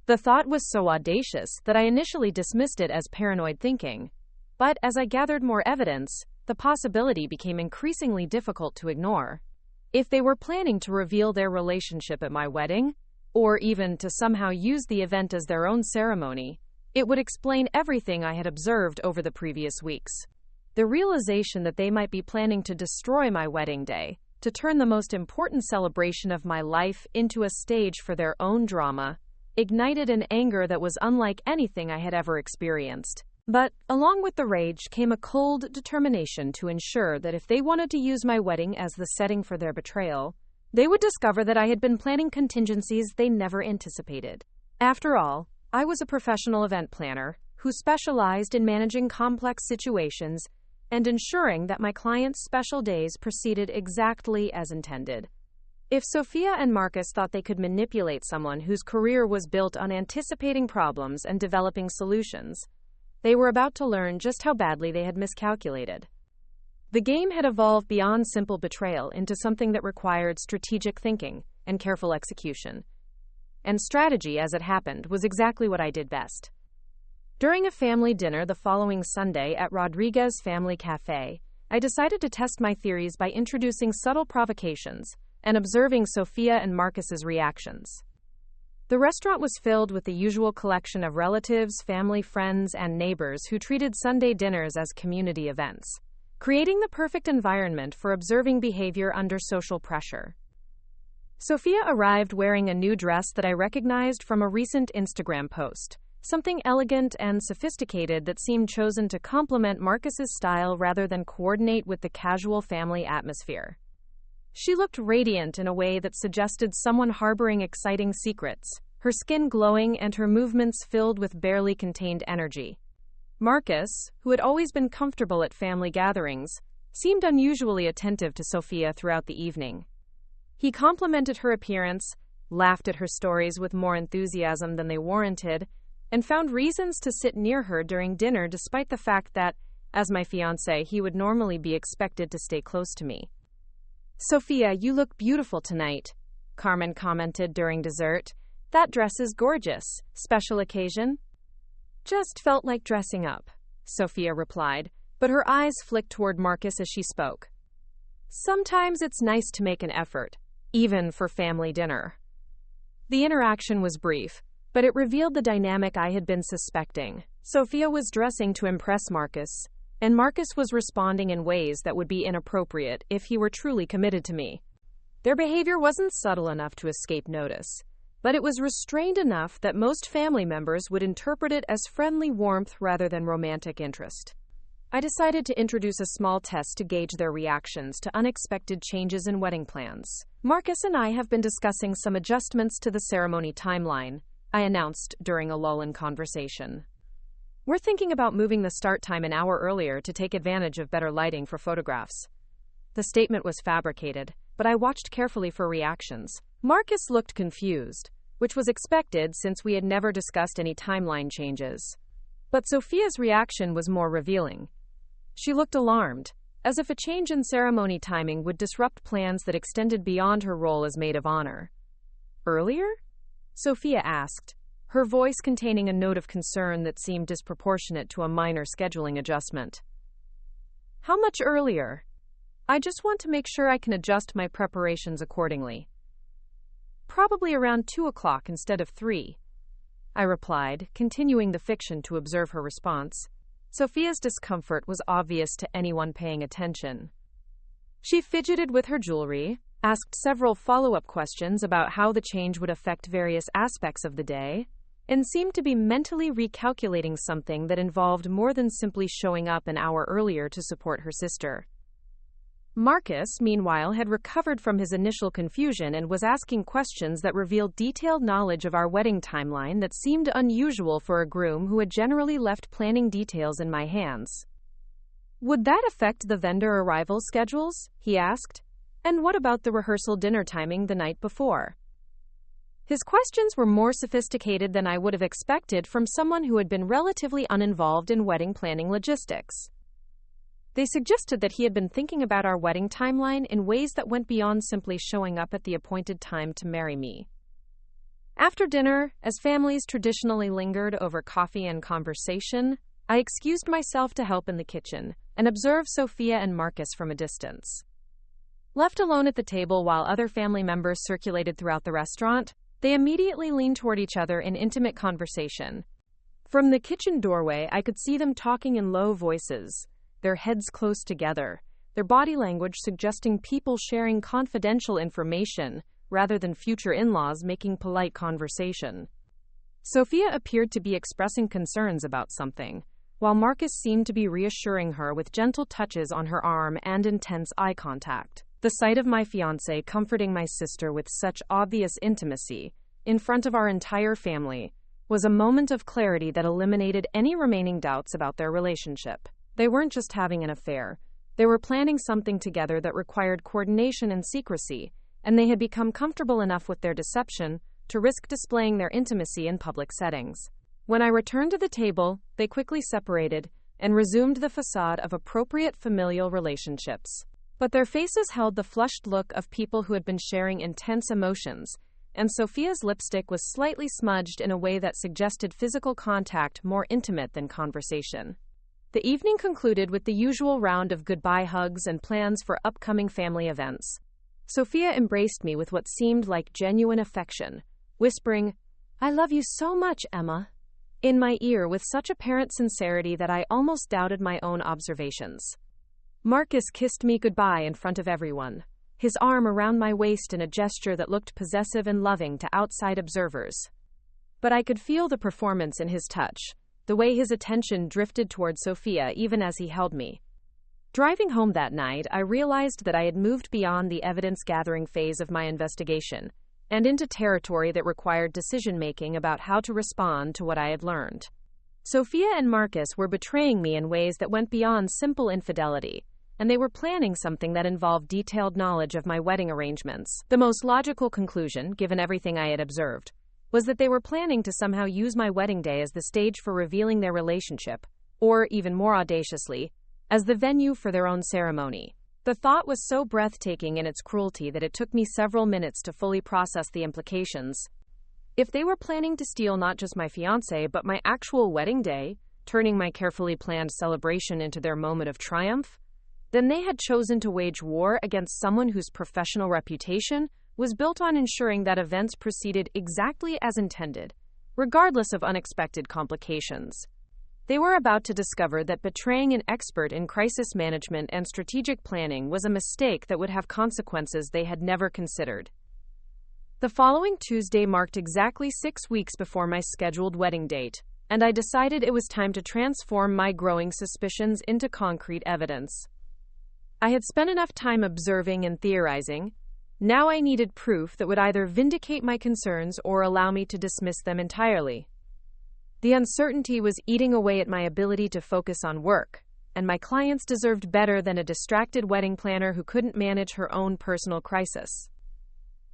The thought was so audacious that I initially dismissed it as paranoid thinking. But as I gathered more evidence, the possibility became increasingly difficult to ignore. If they were planning to reveal their relationship at my wedding, or even to somehow use the event as their own ceremony, it would explain everything I had observed over the previous weeks. The realization that they might be planning to destroy my wedding day, to turn the most important celebration of my life into a stage for their own drama, ignited an anger that was unlike anything I had ever experienced. But, along with the rage came a cold determination to ensure that if they wanted to use my wedding as the setting for their betrayal, they would discover that I had been planning contingencies they never anticipated. After all, I was a professional event planner who specialized in managing complex situations and ensuring that my clients' special days proceeded exactly as intended. If Sofia and Marcus thought they could manipulate someone whose career was built on anticipating problems and developing solutions, they were about to learn just how badly they had miscalculated. The game had evolved beyond simple betrayal into something that required strategic thinking and careful execution. And strategy, as it happened, was exactly what I did best. During a family dinner the following Sunday at Rodriguez Family Cafe, I decided to test my theories by introducing subtle provocations and observing Sofia and Marcus's reactions. The restaurant was filled with the usual collection of relatives, family, friends, and neighbors who treated Sunday dinners as community events, creating the perfect environment for observing behavior under social pressure. Sofia arrived wearing a new dress that I recognized from a recent Instagram post, something elegant and sophisticated that seemed chosen to complement Marcus's style rather than coordinate with the casual family atmosphere. She looked radiant in a way that suggested someone harboring exciting secrets, her skin glowing and her movements filled with barely contained energy. Marcus, who had always been comfortable at family gatherings, seemed unusually attentive to Sofia throughout the evening. He complimented her appearance, laughed at her stories with more enthusiasm than they warranted, and found reasons to sit near her during dinner despite the fact that, as my fiancé, he would normally be expected to stay close to me. "Sofia, you look beautiful tonight," Carmen commented during dessert. "That dress is gorgeous. Special occasion?" "Just felt like dressing up," Sofia replied, but her eyes flicked toward Marcus as she spoke. "Sometimes it's nice to make an effort, even for family dinner." The interaction was brief, but it revealed the dynamic I had been suspecting. Sofia was dressing to impress Marcus, and Marcus was responding in ways that would be inappropriate if he were truly committed to me. Their behavior wasn't subtle enough to escape notice, but it was restrained enough that most family members would interpret it as friendly warmth rather than romantic interest. I decided to introduce a small test to gauge their reactions to unexpected changes in wedding plans. "Marcus and I have been discussing some adjustments to the ceremony timeline," I announced during a lull in conversation. "We're thinking about moving the start time an hour earlier to take advantage of better lighting for photographs." The statement was fabricated, but I watched carefully for reactions. Marcus looked confused, which was expected since we had never discussed any timeline changes. But Sofia's reaction was more revealing. She looked alarmed, as if a change in ceremony timing would disrupt plans that extended beyond her role as maid of honor. "Earlier?" Sofia asked, her voice containing a note of concern that seemed disproportionate to a minor scheduling adjustment. "How much earlier?" "I just want to make sure I can adjust my preparations accordingly." "Probably around 2 o'clock instead of 3, I replied, continuing the fiction to observe her response. Sofia's discomfort was obvious to anyone paying attention. She fidgeted with her jewelry, asked several follow-up questions about how the change would affect various aspects of the day, and seemed to be mentally recalculating something that involved more than simply showing up an hour earlier to support her sister. Marcus, meanwhile, had recovered from his initial confusion and was asking questions that revealed detailed knowledge of our wedding timeline that seemed unusual for a groom who had generally left planning details in my hands. "Would that affect the vendor arrival schedules?" he asked. "And what about the rehearsal dinner timing the night before?" His questions were more sophisticated than I would have expected from someone who had been relatively uninvolved in wedding planning logistics. They suggested that he had been thinking about our wedding timeline in ways that went beyond simply showing up at the appointed time to marry me. After dinner, as families traditionally lingered over coffee and conversation, I excused myself to help in the kitchen and observe Sofia and Marcus from a distance. Left alone at the table while other family members circulated throughout the restaurant, they immediately leaned toward each other in intimate conversation. From the kitchen doorway, I could see them talking in low voices, their heads close together, their body language suggesting people sharing confidential information rather than future in-laws making polite conversation. Sofia appeared to be expressing concerns about something, while Marcus seemed to be reassuring her with gentle touches on her arm and intense eye contact. The sight of my fiancé comforting my sister with such obvious intimacy, in front of our entire family, was a moment of clarity that eliminated any remaining doubts about their relationship. They weren't just having an affair. They were planning something together that required coordination and secrecy, and they had become comfortable enough with their deception to risk displaying their intimacy in public settings. When I returned to the table, they quickly separated and resumed the facade of appropriate familial relationships. But their faces held the flushed look of people who had been sharing intense emotions, and Sofia's lipstick was slightly smudged in a way that suggested physical contact more intimate than conversation. The evening concluded with the usual round of goodbye hugs and plans for upcoming family events. Sofia embraced me with what seemed like genuine affection, whispering, "I love you so much, Emma," in my ear with such apparent sincerity that I almost doubted my own observations. Marcus kissed me goodbye in front of everyone, his arm around my waist in a gesture that looked possessive and loving to outside observers. But I could feel the performance in his touch, the way his attention drifted toward Sofia even as he held me. Driving home that night, I realized that I had moved beyond the evidence-gathering phase of my investigation and into territory that required decision-making about how to respond to what I had learned. Sofia and Marcus were betraying me in ways that went beyond simple infidelity, and they were planning something that involved detailed knowledge of my wedding arrangements. The most logical conclusion, given everything I had observed, was that they were planning to somehow use my wedding day as the stage for revealing their relationship, or, even more audaciously, as the venue for their own ceremony. The thought was so breathtaking in its cruelty that it took me several minutes to fully process the implications. If they were planning to steal not just my fiancé but my actual wedding day, turning my carefully planned celebration into their moment of triumph, then they had chosen to wage war against someone whose professional reputation was built on ensuring that events proceeded exactly as intended, regardless of unexpected complications. They were about to discover that betraying an expert in crisis management and strategic planning was a mistake that would have consequences they had never considered. The following Tuesday marked exactly 6 weeks before my scheduled wedding date, and I decided it was time to transform my growing suspicions into concrete evidence. I had spent enough time observing and theorizing. Now I needed proof that would either vindicate my concerns or allow me to dismiss them entirely. The uncertainty was eating away at my ability to focus on work, and my clients deserved better than a distracted wedding planner who couldn't manage her own personal crisis.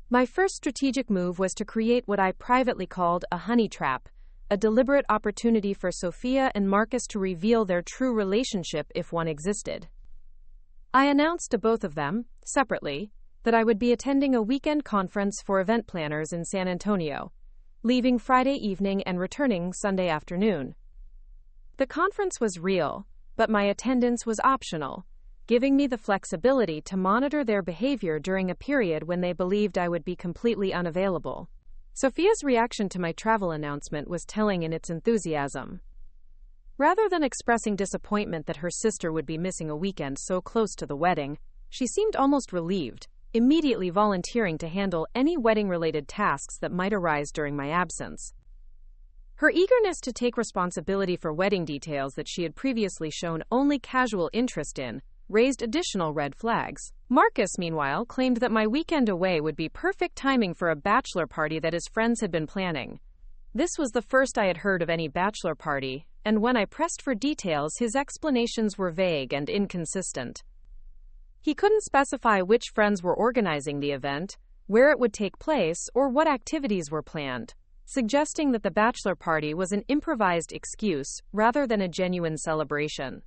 My first strategic move was to create what I privately called a honey trap, a deliberate opportunity for Sofia and Marcus to reveal their true relationship if one existed. I announced to both of them, separately, that I would be attending a weekend conference for event planners in San Antonio, leaving Friday evening and returning Sunday afternoon. The conference was real, but my attendance was optional, giving me the flexibility to monitor their behavior during a period when they believed I would be completely unavailable. Sofia's reaction to my travel announcement was telling in its enthusiasm. Rather than expressing disappointment that her sister would be missing a weekend so close to the wedding, she seemed almost relieved, immediately volunteering to handle any wedding-related tasks that might arise during my absence. Her eagerness to take responsibility for wedding details that she had previously shown only casual interest in raised additional red flags. Marcus, meanwhile, claimed that my weekend away would be perfect timing for a bachelor party that his friends had been planning. This was the first I had heard of any bachelor party, and when I pressed for details, his explanations were vague and inconsistent. He couldn't specify which friends were organizing the event, where it would take place, or what activities were planned, suggesting that the bachelor party was an improvised excuse rather than a genuine celebration.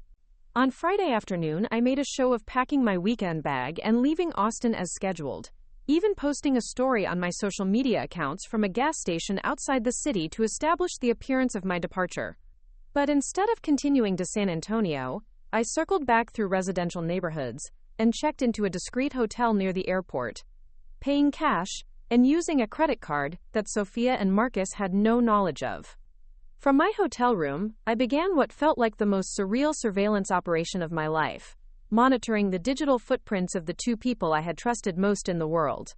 On Friday afternoon, I made a show of packing my weekend bag and leaving Austin as scheduled, even posting a story on my social media accounts from a gas station outside the city to establish the appearance of my departure. But instead of continuing to San Antonio, I circled back through residential neighborhoods and checked into a discreet hotel near the airport, paying cash and using a credit card that Sofia and Marcus had no knowledge of. From my hotel room, I began what felt like the most surreal surveillance operation of my life, monitoring the digital footprints of the two people I had trusted most in the world.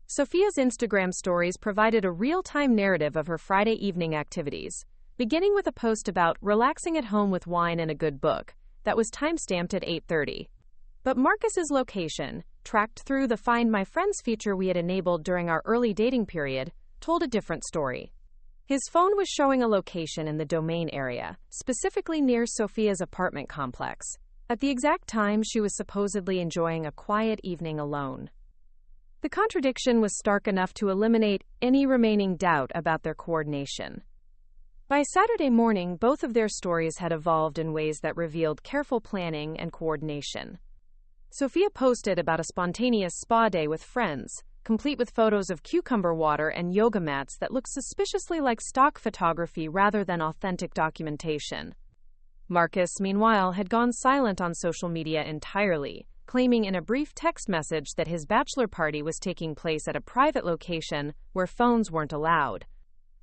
Sofia's Instagram stories provided a real-time narrative of her Friday evening activities, beginning with a post about relaxing at home with wine and a good book that was timestamped at 8:30. But Marcus's location, tracked through the Find My Friends feature we had enabled during our early dating period, told a different story. His phone was showing a location in the Domain area, specifically near Sofia's apartment complex, at the exact time she was supposedly enjoying a quiet evening alone. The contradiction was stark enough to eliminate any remaining doubt about their coordination. By Saturday morning, both of their stories had evolved in ways that revealed careful planning and coordination. Sofia posted about a spontaneous spa day with friends, complete with photos of cucumber water and yoga mats that looked suspiciously like stock photography rather than authentic documentation. Marcus, meanwhile, had gone silent on social media entirely, claiming in a brief text message that his bachelor party was taking place at a private location where phones weren't allowed.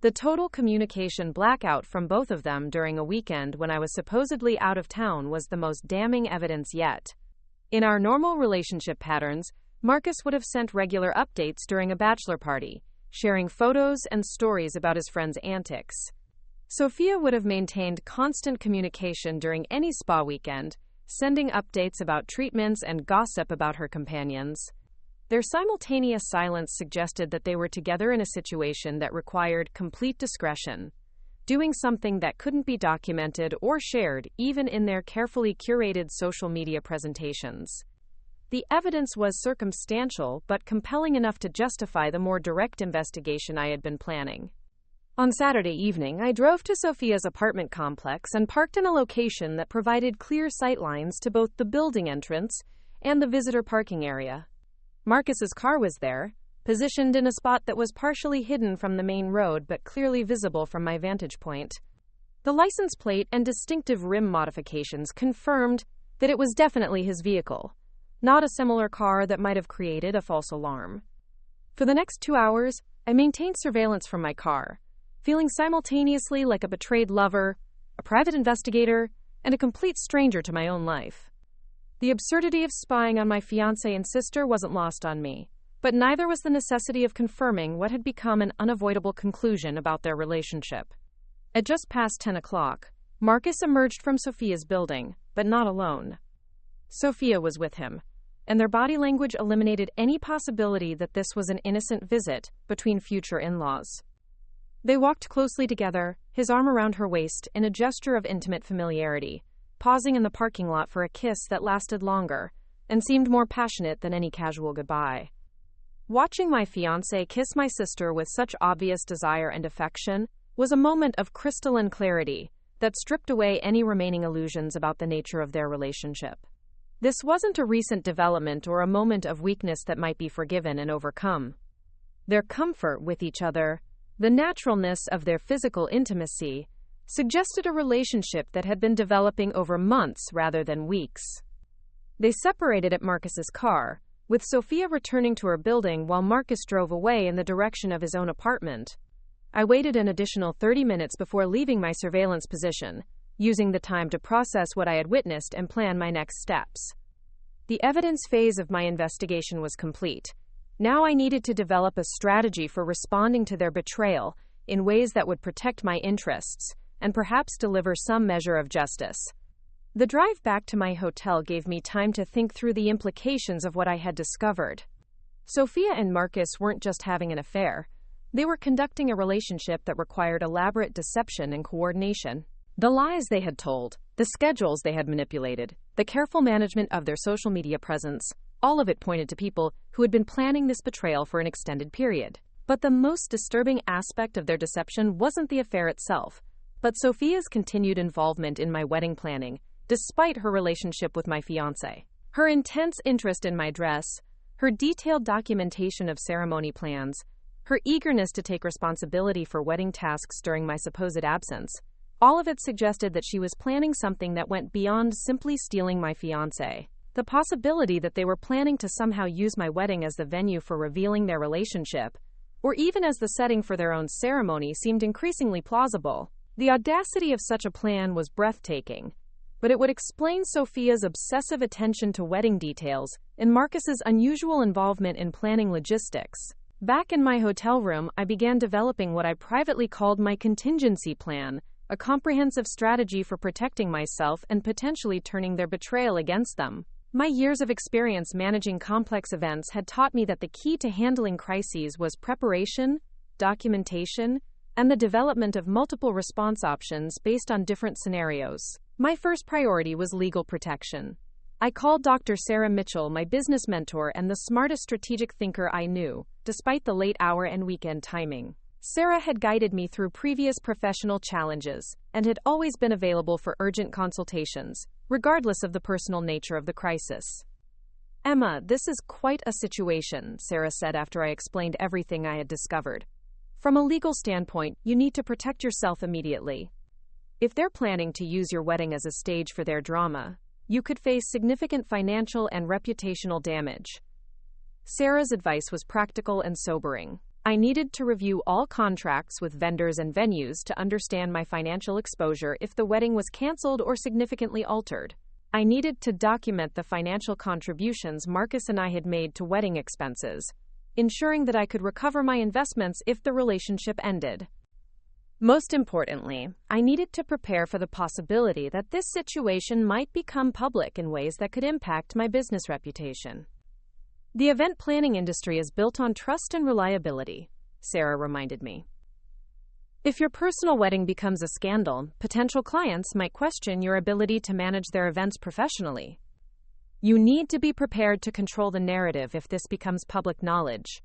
The total communication blackout from both of them during a weekend when I was supposedly out of town was the most damning evidence yet. In our normal relationship patterns, Marcus would have sent regular updates during a bachelor party, sharing photos and stories about his friends' antics. Sofia would have maintained constant communication during any spa weekend, sending updates about treatments and gossip about her companions. Their simultaneous silence suggested that they were together in a situation that required complete discretion, doing something that couldn't be documented or shared even in their carefully curated social media presentations. The evidence was circumstantial but compelling enough to justify the more direct investigation I had been planning. On Saturday evening, I drove to Sofia's apartment complex and parked in a location that provided clear sightlines to both the building entrance and the visitor parking area. Marcus's car was there, positioned in a spot that was partially hidden from the main road but clearly visible from my vantage point. The license plate and distinctive rim modifications confirmed that it was definitely his vehicle, not a similar car that might have created a false alarm. For the next 2 hours, I maintained surveillance from my car, feeling simultaneously like a betrayed lover, a private investigator, and a complete stranger to my own life. The absurdity of spying on my fiancé and sister wasn't lost on me, but neither was the necessity of confirming what had become an unavoidable conclusion about their relationship. At just past 10 o'clock, Marcus emerged from Sofia's building, but not alone. Sofia was with him, and their body language eliminated any possibility that this was an innocent visit between future in-laws. They walked closely together, his arm around her waist in a gesture of intimate familiarity, pausing in the parking lot for a kiss that lasted longer and seemed more passionate than any casual goodbye. Watching my fiancé kiss my sister with such obvious desire and affection was a moment of crystalline clarity that stripped away any remaining illusions about the nature of their relationship. This wasn't a recent development or a moment of weakness that might be forgiven and overcome. Their comfort with each other, the naturalness of their physical intimacy, suggested a relationship that had been developing over months rather than weeks. They separated at Marcus's car, with Sofia returning to her building while Marcus drove away in the direction of his own apartment. I waited an additional 30 minutes before leaving my surveillance position, using the time to process what I had witnessed and plan my next steps. The evidence phase of my investigation was complete. Now I needed to develop a strategy for responding to their betrayal in ways that would protect my interests and perhaps deliver some measure of justice. The drive back to my hotel gave me time to think through the implications of what I had discovered. Sofia and Marcus weren't just having an affair. They were conducting a relationship that required elaborate deception and coordination. The lies they had told, the schedules they had manipulated, the careful management of their social media presence, all of it pointed to people who had been planning this betrayal for an extended period. But the most disturbing aspect of their deception wasn't the affair itself, but Sofia's continued involvement in my wedding planning, despite her relationship with my fiancé. Her intense interest in my dress, her detailed documentation of ceremony plans, her eagerness to take responsibility for wedding tasks during my supposed absence, all of it suggested that she was planning something that went beyond simply stealing my fiancé. The possibility that they were planning to somehow use my wedding as the venue for revealing their relationship, or even as the setting for their own ceremony, seemed increasingly plausible. The audacity of such a plan was breathtaking, but it would explain Sofia's obsessive attention to wedding details and Marcus's unusual involvement in planning logistics. Back in my hotel room, I began developing what I privately called my contingency plan, a comprehensive strategy for protecting myself and potentially turning their betrayal against them. My years of experience managing complex events had taught me that the key to handling crises was preparation, documentation, and the development of multiple response options based on different scenarios. My first priority was legal protection. I called Dr. Sarah Mitchell, my business mentor and the smartest strategic thinker I knew, despite the late hour and weekend timing. Sarah had guided me through previous professional challenges and had always been available for urgent consultations, regardless of the personal nature of the crisis. "Emma, this is quite a situation," Sarah said after I explained everything I had discovered. "From a legal standpoint, you need to protect yourself immediately. If they're planning to use your wedding as a stage for their drama, you could face significant financial and reputational damage." Sarah's advice was practical and sobering. I needed to review all contracts with vendors and venues to understand my financial exposure if the wedding was canceled or significantly altered. I needed to document the financial contributions Marcus and I had made to wedding expenses, ensuring that I could recover my investments if the relationship ended. Most importantly, I needed to prepare for the possibility that this situation might become public in ways that could impact my business reputation. "The event planning industry is built on trust and reliability," Sarah reminded me. "If your personal wedding becomes a scandal, potential clients might question your ability to manage their events professionally. You need to be prepared to control the narrative if this becomes public knowledge."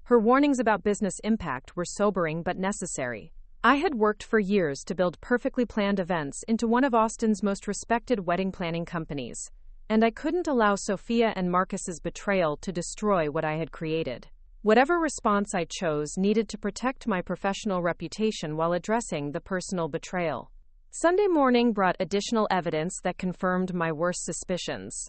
Her warnings about business impact were sobering but necessary. I had worked for years to build perfectly planned events into one of Austin's most respected wedding planning companies, and I couldn't allow Sofia and Marcus's betrayal to destroy what I had created. Whatever response I chose needed to protect my professional reputation while addressing the personal betrayal. Sunday morning brought additional evidence that confirmed my worst suspicions.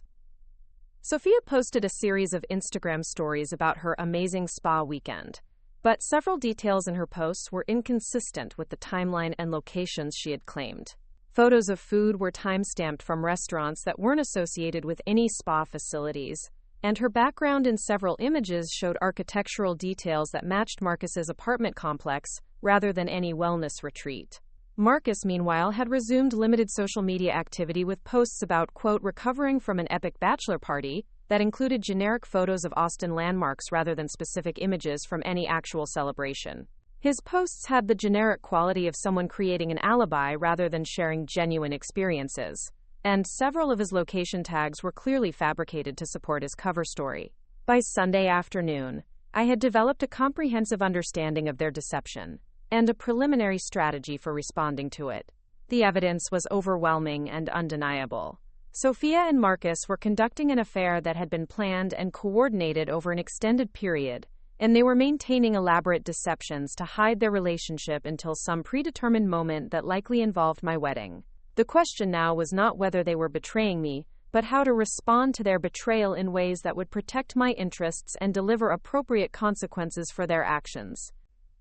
Sofia posted a series of Instagram stories about her amazing spa weekend, but several details in her posts were inconsistent with the timeline and locations she had claimed. Photos of food were time-stamped from restaurants that weren't associated with any spa facilities, and her background in several images showed architectural details that matched Marcus's apartment complex rather than any wellness retreat. Marcus, meanwhile, had resumed limited social media activity with posts about, quote, recovering from an epic bachelor party that included generic photos of Austin landmarks rather than specific images from any actual celebration. His posts had the generic quality of someone creating an alibi rather than sharing genuine experiences, and several of his location tags were clearly fabricated to support his cover story. By Sunday afternoon, I had developed a comprehensive understanding of their deception and a preliminary strategy for responding to it. The evidence was overwhelming and undeniable. Sofia and Marcus were conducting an affair that had been planned and coordinated over an extended period, and they were maintaining elaborate deceptions to hide their relationship until some predetermined moment that likely involved my wedding. The question now was not whether they were betraying me, but how to respond to their betrayal in ways that would protect my interests and deliver appropriate consequences for their actions.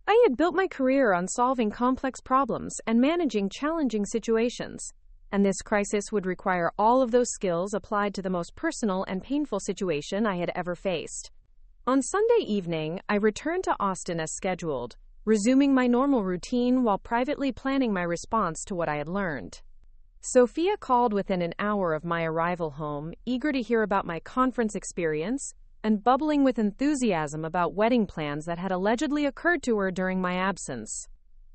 I had built my career on solving complex problems and managing challenging situations, and this crisis would require all of those skills applied to the most personal and painful situation I had ever faced. On Sunday evening, I returned to Austin as scheduled, resuming my normal routine while privately planning my response to what I had learned. Sofia called within an hour of my arrival home, eager to hear about my conference experience and bubbling with enthusiasm about wedding plans that had allegedly occurred to her during my absence.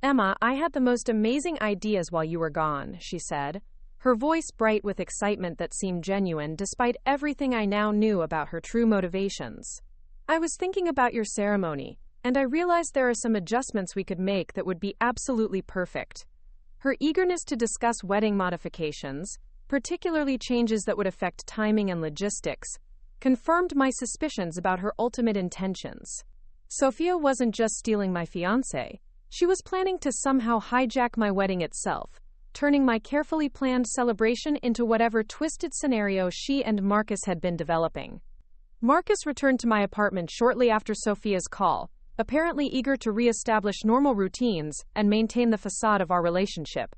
"Emma, I had the most amazing ideas while you were gone," she said, her voice bright with excitement that seemed genuine despite everything I now knew about her true motivations. "I was thinking about your ceremony, and I realized there are some adjustments we could make that would be absolutely perfect." Her eagerness to discuss wedding modifications, particularly changes that would affect timing and logistics, confirmed my suspicions about her ultimate intentions. Sofia wasn't just stealing my fiancé, she was planning to somehow hijack my wedding itself, turning my carefully planned celebration into whatever twisted scenario she and Marcus had been developing. Marcus returned to my apartment shortly after Sofia's call, apparently eager to re-establish normal routines and maintain the facade of our relationship.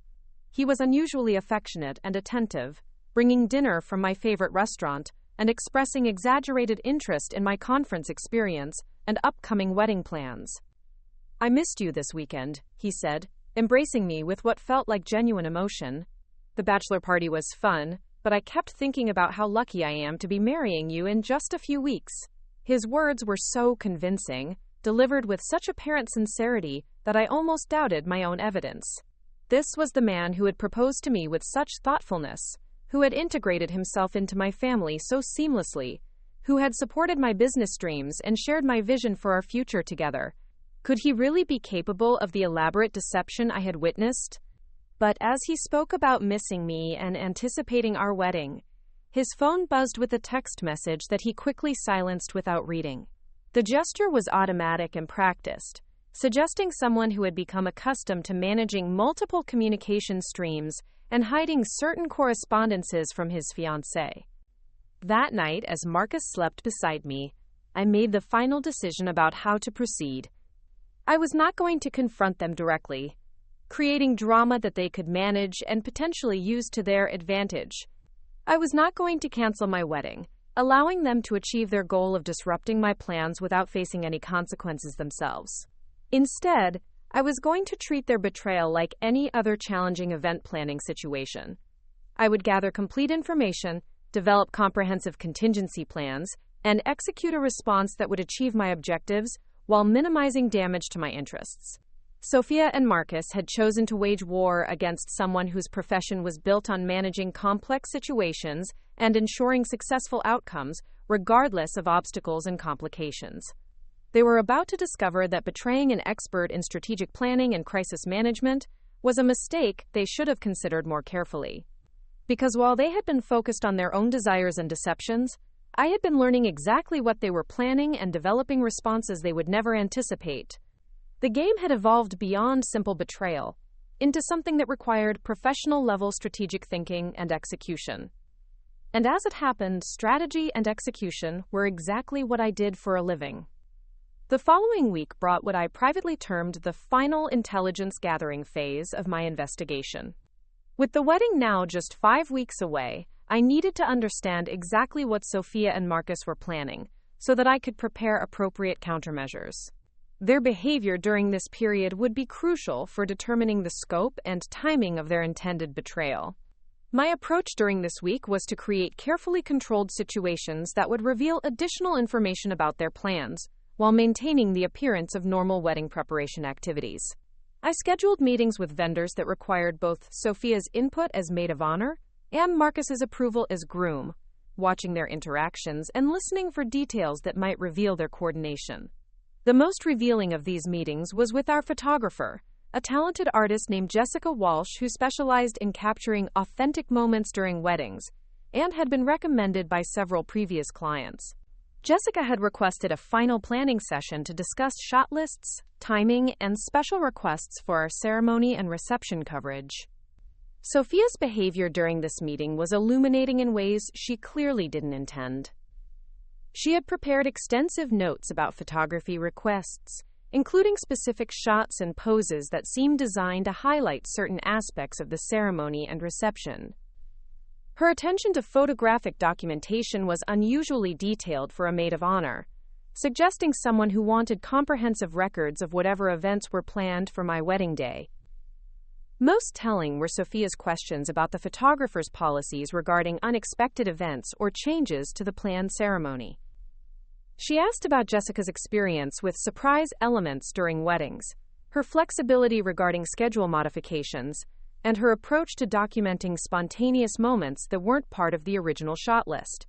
He was unusually affectionate and attentive, bringing dinner from my favorite restaurant and expressing exaggerated interest in my conference experience and upcoming wedding plans. "I missed you this weekend," he said, embracing me with what felt like genuine emotion. "The bachelor party was fun, but I kept thinking about how lucky I am to be marrying you in just a few weeks." His words were so convincing, delivered with such apparent sincerity that I almost doubted my own evidence. This was the man who had proposed to me with such thoughtfulness, who had integrated himself into my family so seamlessly, who had supported my business dreams and shared my vision for our future together. Could he really be capable of the elaborate deception I had witnessed? But as he spoke about missing me and anticipating our wedding, his phone buzzed with a text message that he quickly silenced without reading. The gesture was automatic and practiced, suggesting someone who had become accustomed to managing multiple communication streams and hiding certain correspondences from his fiancée. That night, as Marcus slept beside me, I made the final decision about how to proceed. I was not going to confront them directly, creating drama that they could manage and potentially use to their advantage. I was not going to cancel my wedding, allowing them to achieve their goal of disrupting my plans without facing any consequences themselves. Instead, I was going to treat their betrayal like any other challenging event planning situation. I would gather complete information, develop comprehensive contingency plans, and execute a response that would achieve my objectives while minimizing damage to my interests. Sofia and Marcus had chosen to wage war against someone whose profession was built on managing complex situations and ensuring successful outcomes, regardless of obstacles and complications. They were about to discover that betraying an expert in strategic planning and crisis management was a mistake they should have considered more carefully. Because while they had been focused on their own desires and deceptions, I had been learning exactly what they were planning and developing responses they would never anticipate. The game had evolved beyond simple betrayal into something that required professional-level strategic thinking and execution. And as it happened, strategy and execution were exactly what I did for a living. The following week brought what I privately termed the final intelligence gathering phase of my investigation. With the wedding now just 5 weeks away, I needed to understand exactly what Sofia and Marcus were planning, so that I could prepare appropriate countermeasures. Their behavior during this period would be crucial for determining the scope and timing of their intended betrayal. My approach during this week was to create carefully controlled situations that would reveal additional information about their plans, while maintaining the appearance of normal wedding preparation activities. I scheduled meetings with vendors that required both Sofia's input as maid of honor and Marcus's approval as groom, watching their interactions and listening for details that might reveal their coordination. The most revealing of these meetings was with our photographer, a talented artist named Jessica Walsh who specialized in capturing authentic moments during weddings and had been recommended by several previous clients. Jessica had requested a final planning session to discuss shot lists, timing, and special requests for our ceremony and reception coverage. Sofia's behavior during this meeting was illuminating in ways she clearly didn't intend. She had prepared extensive notes about photography requests, including specific shots and poses that seemed designed to highlight certain aspects of the ceremony and reception. Her attention to photographic documentation was unusually detailed for a maid of honor, suggesting someone who wanted comprehensive records of whatever events were planned for my wedding day. Most telling were Sofia's questions about the photographer's policies regarding unexpected events or changes to the planned ceremony. She asked about Jessica's experience with surprise elements during weddings, her flexibility regarding schedule modifications, and her approach to documenting spontaneous moments that weren't part of the original shot list.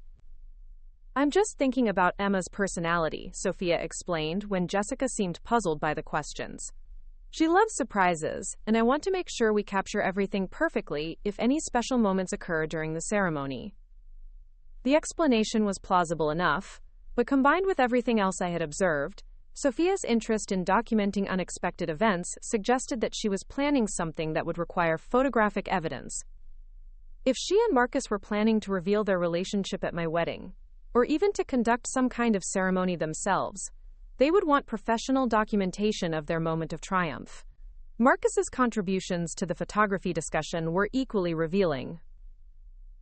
"I'm just thinking about Emma's personality," Sofia explained when Jessica seemed puzzled by the questions. She loves surprises, and I want to make sure we capture everything perfectly if any special moments occur during the ceremony. The explanation was plausible enough, but combined with everything else I had observed, Sofia's interest in documenting unexpected events suggested that she was planning something that would require photographic evidence. If she and Marcus were planning to reveal their relationship at my wedding, or even to conduct some kind of ceremony themselves, they would want professional documentation of their moment of triumph. Marcus's contributions to the photography discussion were equally revealing.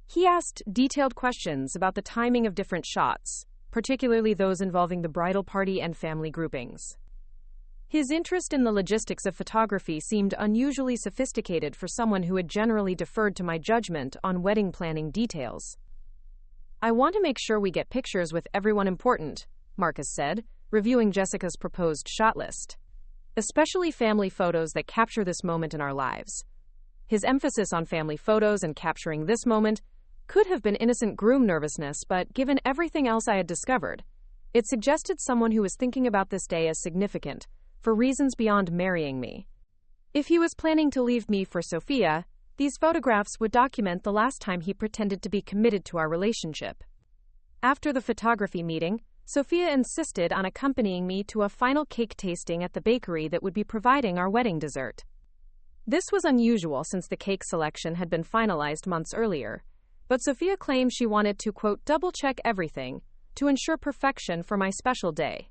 He asked detailed questions about the timing of different shots, particularly those involving the bridal party and family groupings. His interest in the logistics of photography seemed unusually sophisticated for someone who had generally deferred to my judgment on wedding planning details. "I want to make sure we get pictures with everyone important," Marcus said, reviewing Jessica's proposed shot list. "Especially family photos that capture this moment in our lives." His emphasis on family photos and capturing this moment could have been innocent groom nervousness, but given everything else I had discovered, it suggested someone who was thinking about this day as significant, for reasons beyond marrying me. If he was planning to leave me for Sofia, these photographs would document the last time he pretended to be committed to our relationship. After the photography meeting, Sofia insisted on accompanying me to a final cake tasting at the bakery that would be providing our wedding dessert. This was unusual since the cake selection had been finalized months earlier, but Sofia claimed she wanted to, quote, double-check everything to ensure perfection for my special day.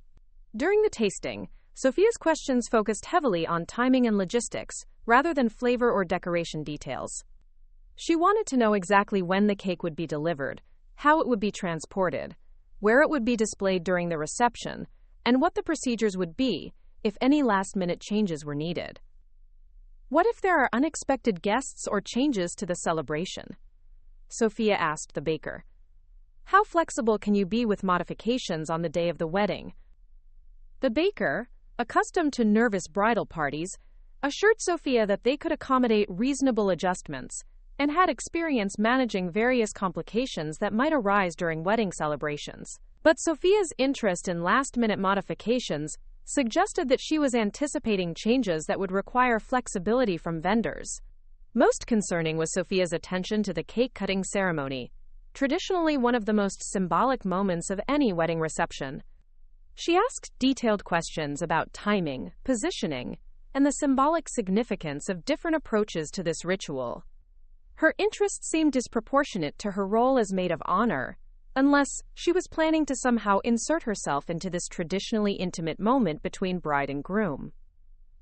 During the tasting, Sofia's questions focused heavily on timing and logistics, rather than flavor or decoration details. She wanted to know exactly when the cake would be delivered, how it would be transported, where it would be displayed during the reception, and what the procedures would be if any last-minute changes were needed. "What if there are unexpected guests or changes to the celebration?" Sofia asked the baker. "How flexible can you be with modifications on the day of the wedding?" The baker, accustomed to nervous bridal parties, assured Sofia that they could accommodate reasonable adjustments and had experience managing various complications that might arise during wedding celebrations. But Sofia's interest in last-minute modifications suggested that she was anticipating changes that would require flexibility from vendors. Most concerning was Sofia's attention to the cake-cutting ceremony, traditionally one of the most symbolic moments of any wedding reception. She asked detailed questions about timing, positioning, and the symbolic significance of different approaches to this ritual. Her interest seemed disproportionate to her role as maid of honor, unless she was planning to somehow insert herself into this traditionally intimate moment between bride and groom.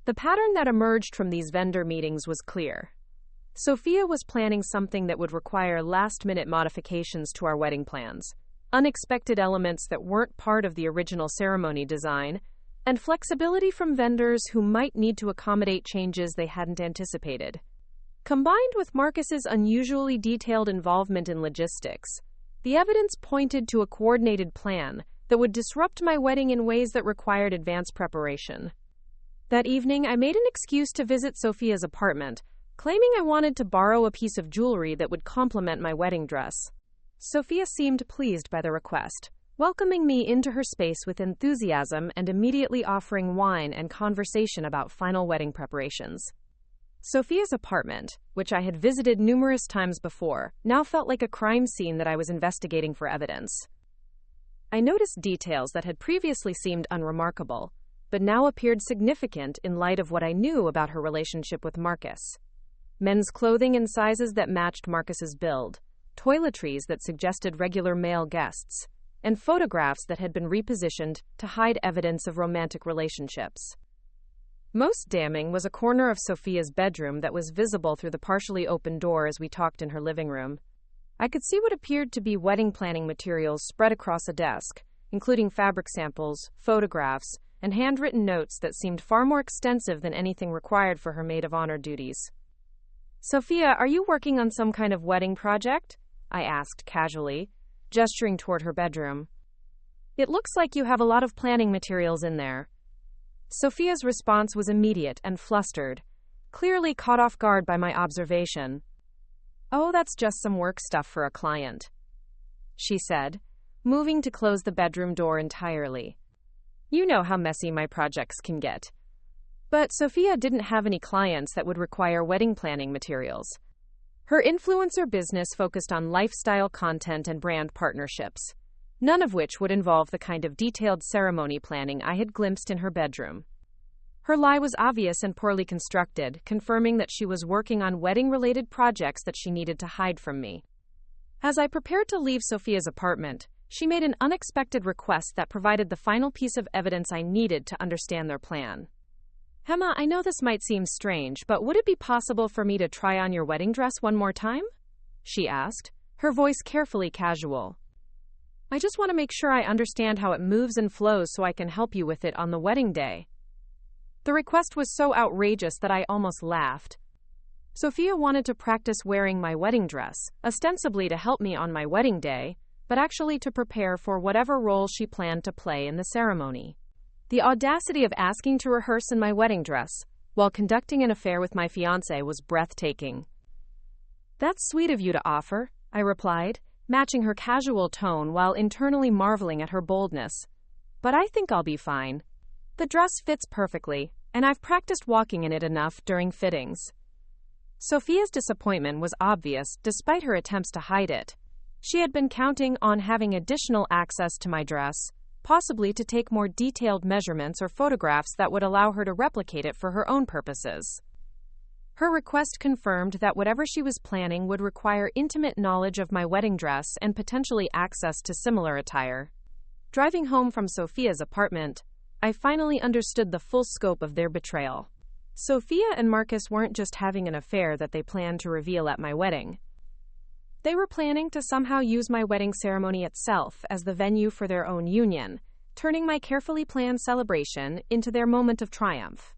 The pattern that emerged from these vendor meetings was clear. Sofia was planning something that would require last-minute modifications to our wedding plans, unexpected elements that weren't part of the original ceremony design, and flexibility from vendors who might need to accommodate changes they hadn't anticipated. Combined with Marcus's unusually detailed involvement in logistics, the evidence pointed to a coordinated plan that would disrupt my wedding in ways that required advance preparation. That evening, I made an excuse to visit Sofia's apartment, claiming I wanted to borrow a piece of jewelry that would complement my wedding dress. Sofia seemed pleased by the request, welcoming me into her space with enthusiasm and immediately offering wine and conversation about final wedding preparations. Sofia's apartment, which I had visited numerous times before, now felt like a crime scene that I was investigating for evidence. I noticed details that had previously seemed unremarkable, but now appeared significant in light of what I knew about her relationship with Marcus. Men's clothing in sizes that matched Marcus's build, toiletries that suggested regular male guests, and photographs that had been repositioned to hide evidence of romantic relationships. Most damning was a corner of Sofia's bedroom that was visible through the partially open door as we talked in her living room. I could see what appeared to be wedding planning materials spread across a desk, including fabric samples, photographs, and handwritten notes that seemed far more extensive than anything required for her maid of honor duties. "Sofia, are you working on some kind of wedding project?" I asked casually, gesturing toward her bedroom. "It looks like you have a lot of planning materials in there." Sofia's response was immediate and flustered, clearly caught off guard by my observation. "Oh, that's just some work stuff for a client," she said, moving to close the bedroom door entirely. "You know how messy my projects can get." But Sofia didn't have any clients that would require wedding planning materials. Her influencer business focused on lifestyle content and brand partnerships, none of which would involve the kind of detailed ceremony planning I had glimpsed in her bedroom. Her lie was obvious and poorly constructed, confirming that she was working on wedding-related projects that she needed to hide from me. As I prepared to leave Sofia's apartment, she made an unexpected request that provided the final piece of evidence I needed to understand their plan. "Emma, I know this might seem strange, but would it be possible for me to try on your wedding dress one more time?" she asked, her voice carefully casual. "I just want to make sure I understand how it moves and flows so I can help you with it on the wedding day." The request was so outrageous that I almost laughed. Sofia wanted to practice wearing my wedding dress, ostensibly to help me on my wedding day, but actually to prepare for whatever role she planned to play in the ceremony. The audacity of asking to rehearse in my wedding dress while conducting an affair with my fiancé was breathtaking. "That's sweet of you to offer," I replied, matching her casual tone while internally marveling at her boldness. "But I think I'll be fine. The dress fits perfectly, and I've practiced walking in it enough during fittings." Sofia's disappointment was obvious despite her attempts to hide it. She had been counting on having additional access to my dress, possibly to take more detailed measurements or photographs that would allow her to replicate it for her own purposes. Her request confirmed that whatever she was planning would require intimate knowledge of my wedding dress and potentially access to similar attire. Driving home from Sofia's apartment, I finally understood the full scope of their betrayal. Sofia and Marcus weren't just having an affair that they planned to reveal at my wedding. They were planning to somehow use my wedding ceremony itself as the venue for their own union, turning my carefully planned celebration into their moment of triumph.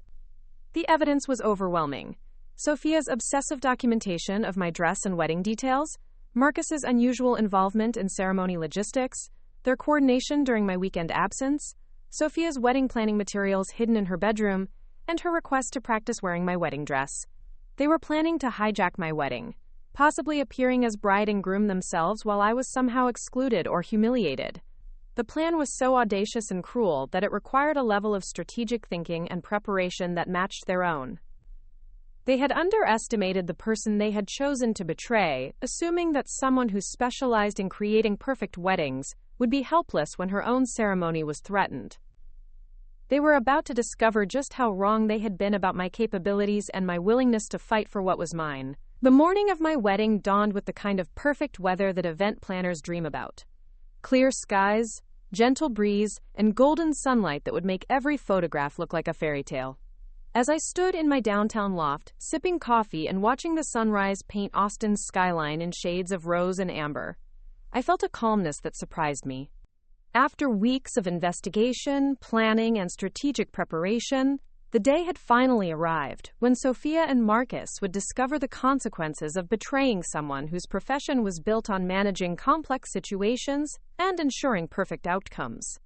The evidence was overwhelming. Sofia's obsessive documentation of my dress and wedding details, Marcus's unusual involvement in ceremony logistics, their coordination during my weekend absence, Sofia's wedding planning materials hidden in her bedroom, and her request to practice wearing my wedding dress. They were planning to hijack my wedding, possibly appearing as bride and groom themselves while I was somehow excluded or humiliated. The plan was so audacious and cruel that it required a level of strategic thinking and preparation that matched their own. They had underestimated the person they had chosen to betray, assuming that someone who specialized in creating perfect weddings would be helpless when her own ceremony was threatened. They were about to discover just how wrong they had been about my capabilities and my willingness to fight for what was mine. The morning of my wedding dawned with the kind of perfect weather that event planners dream about. Clear skies, gentle breeze, and golden sunlight that would make every photograph look like a fairy tale. As I stood in my downtown loft, sipping coffee and watching the sunrise paint Austin's skyline in shades of rose and amber, I felt a calmness that surprised me. After weeks of investigation, planning, and strategic preparation, the day had finally arrived when Sofia and Marcus would discover the consequences of betraying someone whose profession was built on managing complex situations and ensuring perfect outcomes.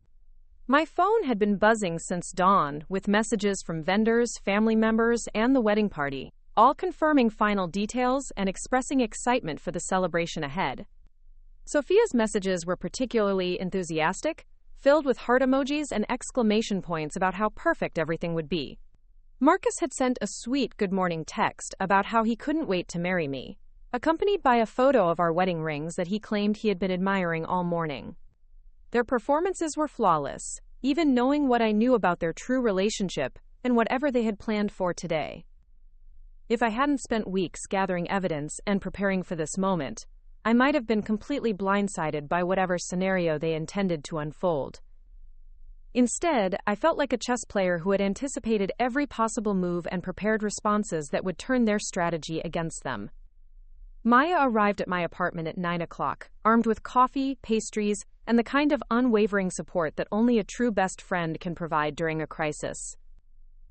My phone had been buzzing since dawn, with messages from vendors, family members, and the wedding party, all confirming final details and expressing excitement for the celebration ahead. Sofia's messages were particularly enthusiastic, filled with heart emojis and exclamation points about how perfect everything would be. Marcus had sent a sweet good morning text about how he couldn't wait to marry me, accompanied by a photo of our wedding rings that he claimed he had been admiring all morning. Their performances were flawless, even knowing what I knew about their true relationship and whatever they had planned for today. If I hadn't spent weeks gathering evidence and preparing for this moment, I might have been completely blindsided by whatever scenario they intended to unfold. Instead, I felt like a chess player who had anticipated every possible move and prepared responses that would turn their strategy against them. Maya arrived at my apartment at 9 o'clock, armed with coffee, pastries, and the kind of unwavering support that only a true best friend can provide during a crisis.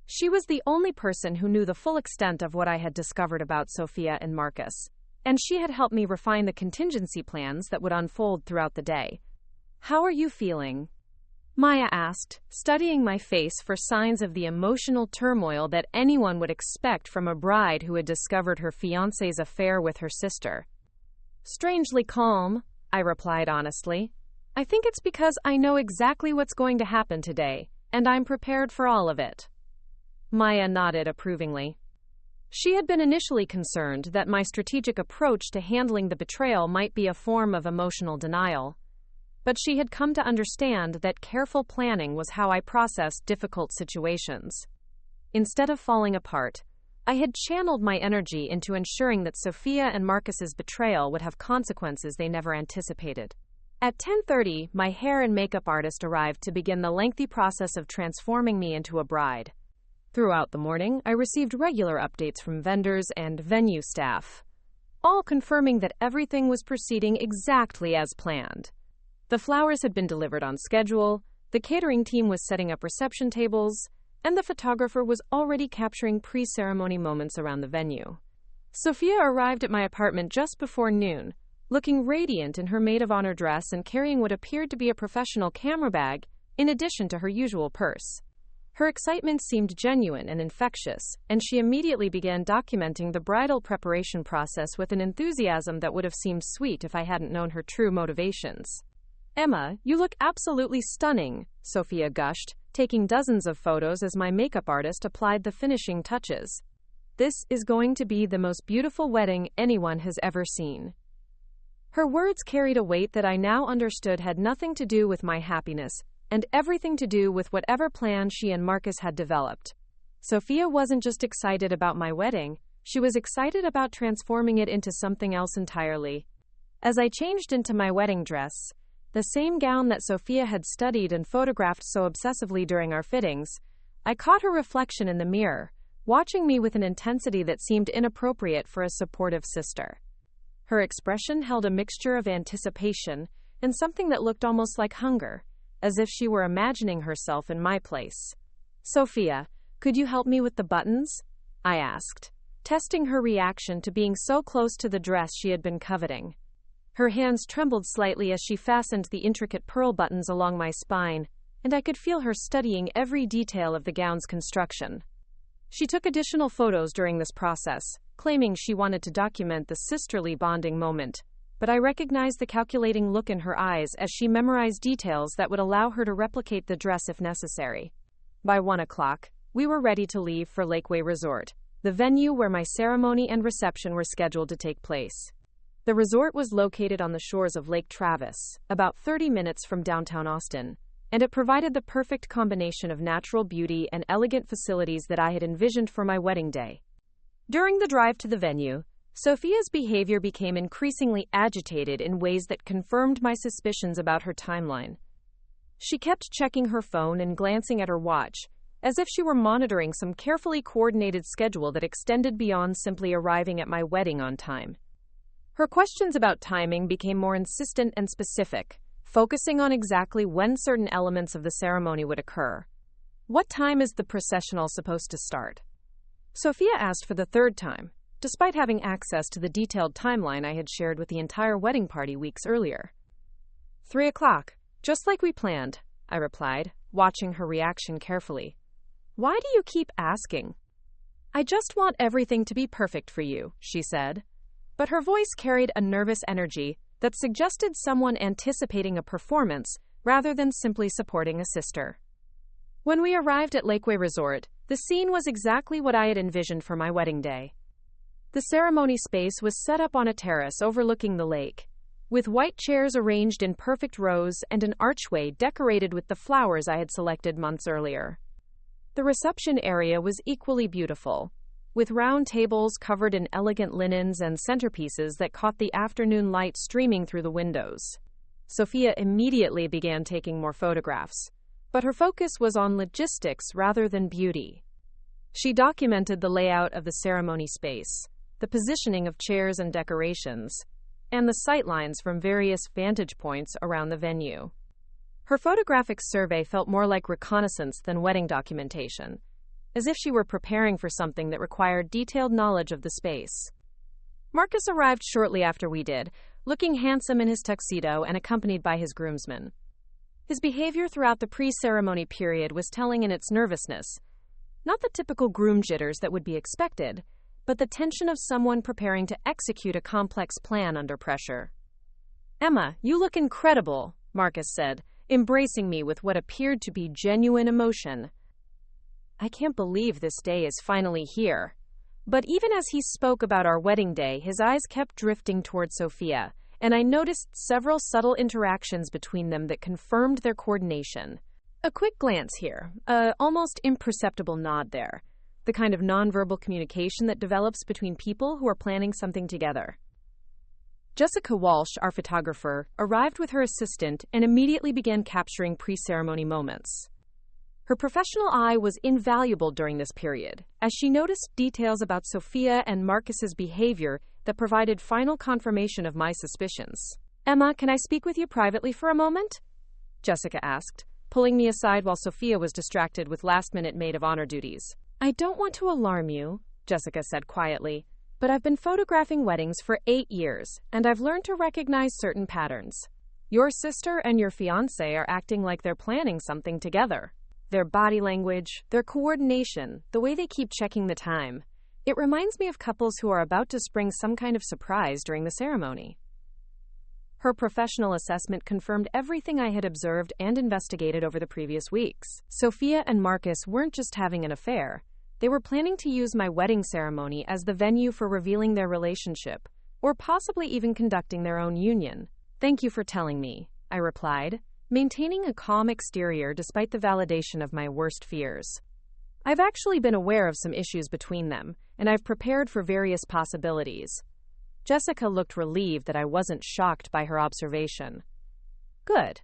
She was the only person who knew the full extent of what I had discovered about Sofia and Marcus, and she had helped me refine the contingency plans that would unfold throughout the day. "How are you feeling?" Maya asked, studying my face for signs of the emotional turmoil that anyone would expect from a bride who had discovered her fiancé's affair with her sister. "Strangely calm," I replied honestly. "I think it's because I know exactly what's going to happen today, and I'm prepared for all of it." Maya nodded approvingly. She had been initially concerned that my strategic approach to handling the betrayal might be a form of emotional denial, but she had come to understand that careful planning was how I processed difficult situations. Instead of falling apart, I had channeled my energy into ensuring that Sofia and Marcus's betrayal would have consequences they never anticipated. At 10:30, my hair and makeup artist arrived to begin the lengthy process of transforming me into a bride. Throughout the morning, I received regular updates from vendors and venue staff, all confirming that everything was proceeding exactly as planned. The flowers had been delivered on schedule, the catering team was setting up reception tables, and the photographer was already capturing pre-ceremony moments around the venue. Sofia arrived at my apartment just before noon, looking radiant in her maid of honor dress and carrying what appeared to be a professional camera bag, in addition to her usual purse. Her excitement seemed genuine and infectious, and she immediately began documenting the bridal preparation process with an enthusiasm that would have seemed sweet if I hadn't known her true motivations. "Emma, you look absolutely stunning," Sofia gushed, taking dozens of photos as my makeup artist applied the finishing touches. "This is going to be the most beautiful wedding anyone has ever seen." Her words carried a weight that I now understood had nothing to do with my happiness, and everything to do with whatever plan she and Marcus had developed. Sofia wasn't just excited about my wedding, she was excited about transforming it into something else entirely. As I changed into my wedding dress, the same gown that Sofia had studied and photographed so obsessively during our fittings, I caught her reflection in the mirror, watching me with an intensity that seemed inappropriate for a supportive sister. Her expression held a mixture of anticipation and something that looked almost like hunger, as if she were imagining herself in my place. "Sofia, could you help me with the buttons?" I asked, testing her reaction to being so close to the dress she had been coveting. Her hands trembled slightly as she fastened the intricate pearl buttons along my spine, and I could feel her studying every detail of the gown's construction. She took additional photos during this process, claiming she wanted to document the sisterly bonding moment, but I recognized the calculating look in her eyes as she memorized details that would allow her to replicate the dress if necessary. By 1 o'clock, we were ready to leave for Lakeway Resort, the venue where my ceremony and reception were scheduled to take place. The resort was located on the shores of Lake Travis, about 30 minutes from downtown Austin, and it provided the perfect combination of natural beauty and elegant facilities that I had envisioned for my wedding day. During the drive to the venue, Sofia's behavior became increasingly agitated in ways that confirmed my suspicions about her timeline. She kept checking her phone and glancing at her watch, as if she were monitoring some carefully coordinated schedule that extended beyond simply arriving at my wedding on time. Her questions about timing became more insistent and specific, focusing on exactly when certain elements of the ceremony would occur. "What time is the processional supposed to start?" Sofia asked for the third time, despite having access to the detailed timeline I had shared with the entire wedding party weeks earlier. 3 o'clock, just like we planned, I replied, watching her reaction carefully. "Why do you keep asking?" "I just want everything to be perfect for you," she said. But her voice carried a nervous energy that suggested someone anticipating a performance rather than simply supporting a sister. When we arrived at Lakeway Resort, the scene was exactly what I had envisioned for my wedding day. The ceremony space was set up on a terrace overlooking the lake, with white chairs arranged in perfect rows and an archway decorated with the flowers I had selected months earlier. The reception area was equally beautiful, with round tables covered in elegant linens and centerpieces that caught the afternoon light streaming through the windows. Sofia immediately began taking more photographs, but her focus was on logistics rather than beauty. She documented the layout of the ceremony space, the positioning of chairs and decorations, and the sightlines from various vantage points around the venue. Her photographic survey felt more like reconnaissance than wedding documentation, as if she were preparing for something that required detailed knowledge of the space. Marcus arrived shortly after we did, looking handsome in his tuxedo and accompanied by his groomsmen. His behavior throughout the pre-ceremony period was telling in its nervousness, not the typical groom jitters that would be expected, but the tension of someone preparing to execute a complex plan under pressure. "Emma, you look incredible," Marcus said, embracing me with what appeared to be genuine emotion. I can't believe this day is finally here. But even as he spoke about our wedding day, his eyes kept drifting toward Sofia, and I noticed several subtle interactions between them that confirmed their coordination. A quick glance here, a almost imperceptible nod there, the kind of nonverbal communication that develops between people who are planning something together. Jessica Walsh, our photographer, arrived with her assistant and immediately began capturing pre-ceremony moments. Her professional eye was invaluable during this period, as she noticed details about Sofia and Marcus's behavior that provided final confirmation of my suspicions. "Emma, can I speak with you privately for a moment?" Jessica asked, pulling me aside while Sofia was distracted with last-minute maid of honor duties. "I don't want to alarm you," Jessica said quietly, "but I've been photographing weddings for 8 years, and I've learned to recognize certain patterns. Your sister and your fiancé are acting like they're planning something together. Their body language, their coordination, the way they keep checking the time. It reminds me of couples who are about to spring some kind of surprise during the ceremony." Her professional assessment confirmed everything I had observed and investigated over the previous weeks. Sofia and Marcus weren't just having an affair. They were planning to use my wedding ceremony as the venue for revealing their relationship, or possibly even conducting their own union. "Thank you for telling me," I replied, maintaining a calm exterior despite the validation of my worst fears. "I've actually been aware of some issues between them, and I've prepared for various possibilities." Jessica looked relieved that I wasn't shocked by her observation. "Good.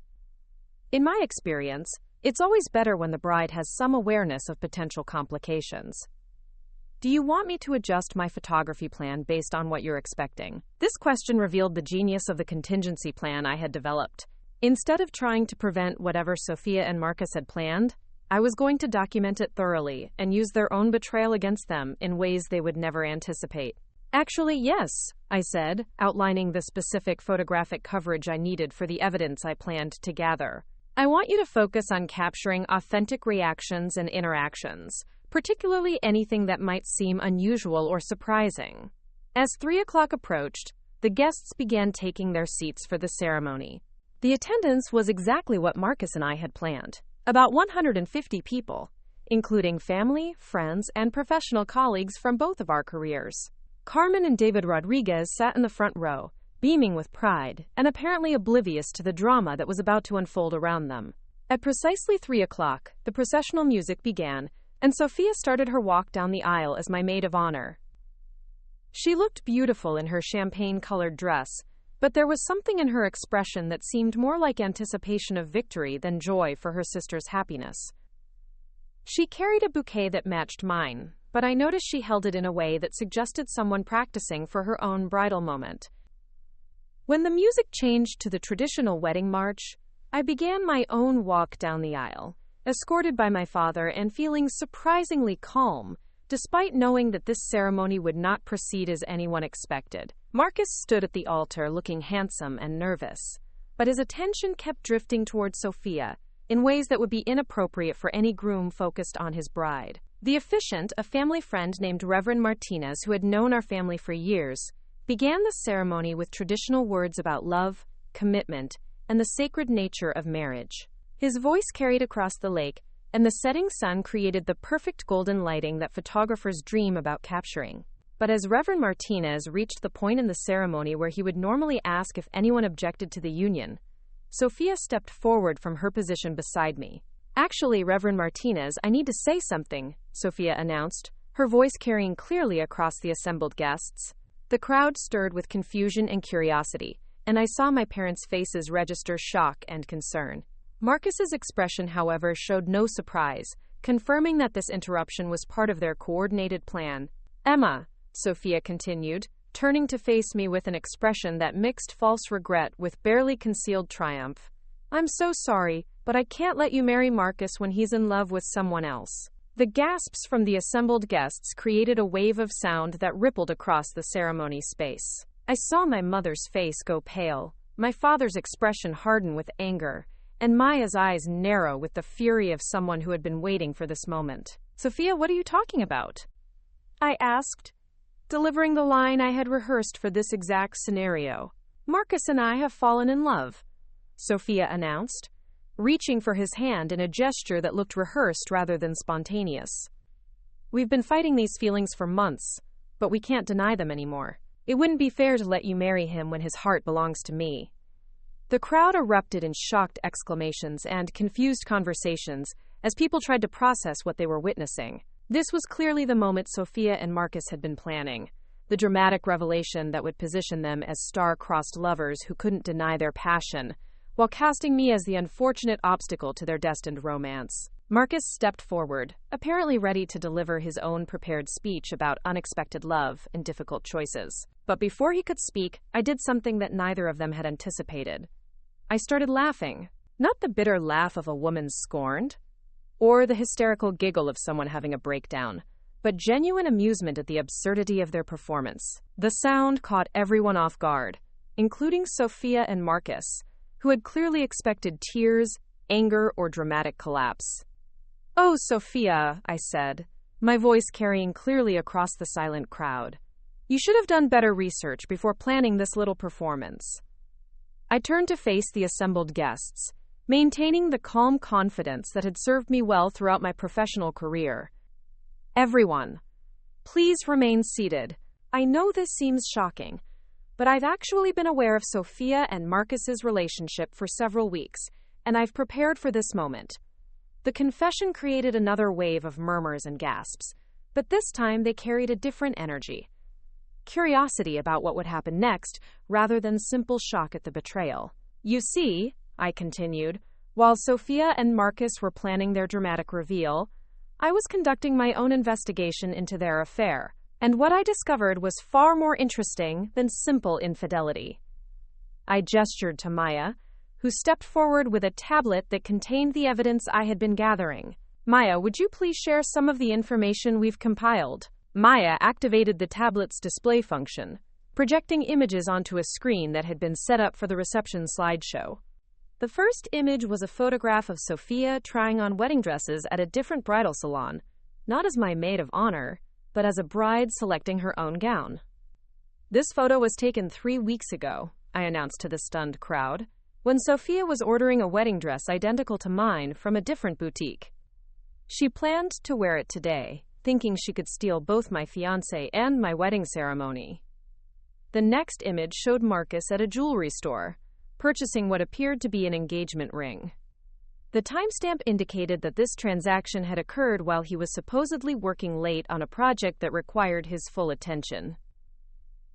In my experience, it's always better when the bride has some awareness of potential complications. Do you want me to adjust my photography plan based on what you're expecting?" This question revealed the genius of the contingency plan I had developed. Instead of trying to prevent whatever Sofia and Marcus had planned, I was going to document it thoroughly and use their own betrayal against them in ways they would never anticipate. "Actually, yes," I said, outlining the specific photographic coverage I needed for the evidence I planned to gather. "I want you to focus on capturing authentic reactions and interactions, particularly anything that might seem unusual or surprising." As 3 o'clock approached, the guests began taking their seats for the ceremony. The attendance was exactly what Marcus and I had planned, about 150 people, including family, friends, and professional colleagues from both of our careers. Carmen and David Rodriguez sat in the front row, beaming with pride, and apparently oblivious to the drama that was about to unfold around them. At precisely 3 o'clock, the processional music began, and Sofia started her walk down the aisle as my maid of honor. She looked beautiful in her champagne-colored dress, but there was something in her expression that seemed more like anticipation of victory than joy for her sister's happiness. She carried a bouquet that matched mine, but I noticed she held it in a way that suggested someone practicing for her own bridal moment. When the music changed to the traditional wedding march, I began my own walk down the aisle, escorted by my father and feeling surprisingly calm, despite knowing that this ceremony would not proceed as anyone expected. Marcus stood at the altar looking handsome and nervous, but his attention kept drifting towards Sofia in ways that would be inappropriate for any groom focused on his bride. The officiant, a family friend named Reverend Martinez who had known our family for years, began the ceremony with traditional words about love, commitment, and the sacred nature of marriage. His voice carried across the lake, and the setting sun created the perfect golden lighting that photographers dream about capturing. But as Reverend Martinez reached the point in the ceremony where he would normally ask if anyone objected to the union, Sofia stepped forward from her position beside me. "Actually, Reverend Martinez, I need to say something," Sofia announced, her voice carrying clearly across the assembled guests. The crowd stirred with confusion and curiosity, and I saw my parents' faces register shock and concern. Marcus's expression, however, showed no surprise, confirming that this interruption was part of their coordinated plan. "Emma," Sofia continued, turning to face me with an expression that mixed false regret with barely concealed triumph. "I'm so sorry, but I can't let you marry Marcus when he's in love with someone else." The gasps from the assembled guests created a wave of sound that rippled across the ceremony space. I saw my mother's face go pale, my father's expression harden with anger, and Maya's eyes narrow with the fury of someone who had been waiting for this moment. "Sofia, what are you talking about?" I asked, delivering the line I had rehearsed for this exact scenario. "Marcus and I have fallen in love," Sofia announced, reaching for his hand in a gesture that looked rehearsed rather than spontaneous. "We've been fighting these feelings for months, but we can't deny them anymore. It wouldn't be fair to let you marry him when his heart belongs to me." The crowd erupted in shocked exclamations and confused conversations as people tried to process what they were witnessing. This was clearly the moment Sofia and Marcus had been planning, the dramatic revelation that would position them as star-crossed lovers who couldn't deny their passion, while casting me as the unfortunate obstacle to their destined romance. Marcus stepped forward, apparently ready to deliver his own prepared speech about unexpected love and difficult choices. But before he could speak, I did something that neither of them had anticipated. I started laughing, not the bitter laugh of a woman scorned, or the hysterical giggle of someone having a breakdown, but genuine amusement at the absurdity of their performance. The sound caught everyone off guard, including Sofia and Marcus, who had clearly expected tears, anger, or dramatic collapse. "Oh, Sofia," I said, my voice carrying clearly across the silent crowd. "You should have done better research before planning this little performance." I turned to face the assembled guests, maintaining the calm confidence that had served me well throughout my professional career. "Everyone, please remain seated. I know this seems shocking, but I've actually been aware of Sofia and Marcus's relationship for several weeks, and I've prepared for this moment." The confession created another wave of murmurs and gasps, but this time they carried a different energy. Curiosity about what would happen next, rather than simple shock at the betrayal. "You see," I continued, "while Sofia and Marcus were planning their dramatic reveal, I was conducting my own investigation into their affair, and what I discovered was far more interesting than simple infidelity." I gestured to Maya, who stepped forward with a tablet that contained the evidence I had been gathering. "Maya, would you please share some of the information we've compiled?" Maya activated the tablet's display function, projecting images onto a screen that had been set up for the reception slideshow. The first image was a photograph of Sofia trying on wedding dresses at a different bridal salon, not as my maid of honor, but as a bride selecting her own gown. "This photo was taken 3 weeks ago," I announced to the stunned crowd, "when Sofia was ordering a wedding dress identical to mine from a different boutique. She planned to wear it today, thinking she could steal both my fiancé and my wedding ceremony." The next image showed Marcus at a jewelry store, purchasing what appeared to be an engagement ring. The timestamp indicated that this transaction had occurred while he was supposedly working late on a project that required his full attention.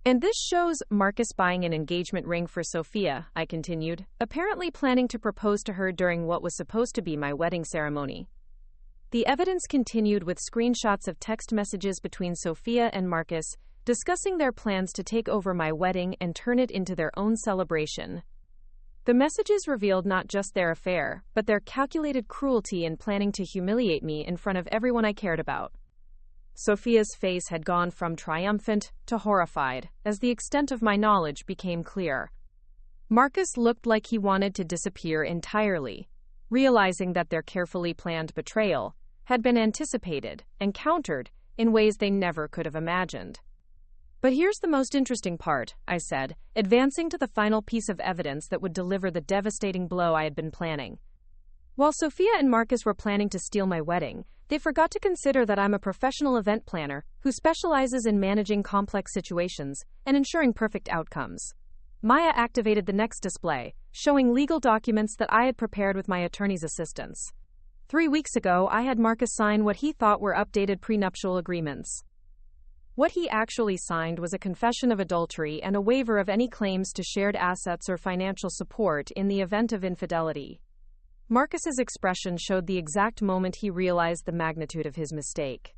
"And this shows Marcus buying an engagement ring for Sofia," I continued, apparently planning to propose to her during what was supposed to be my wedding ceremony. The evidence continued with screenshots of text messages between Sofia and Marcus discussing their plans to take over my wedding and turn it into their own celebration. The messages revealed not just their affair, but their calculated cruelty in planning to humiliate me in front of everyone I cared about. Sofia's face had gone from triumphant to horrified as the extent of my knowledge became clear. Marcus looked like he wanted to disappear entirely, realizing that their carefully planned betrayal had been anticipated and countered in ways they never could have imagined. "But here's the most interesting part," I said, advancing to the final piece of evidence that would deliver the devastating blow I had been planning. "While Sofia and Marcus were planning to steal my wedding, they forgot to consider that I'm a professional event planner who specializes in managing complex situations and ensuring perfect outcomes." Maya activated the next display, showing legal documents that I had prepared with my attorney's assistance. 3 weeks ago, I had Marcus sign what he thought were updated prenuptial agreements. What he actually signed was a confession of adultery and a waiver of any claims to shared assets or financial support in the event of infidelity. Marcus's expression showed the exact moment he realized the magnitude of his mistake.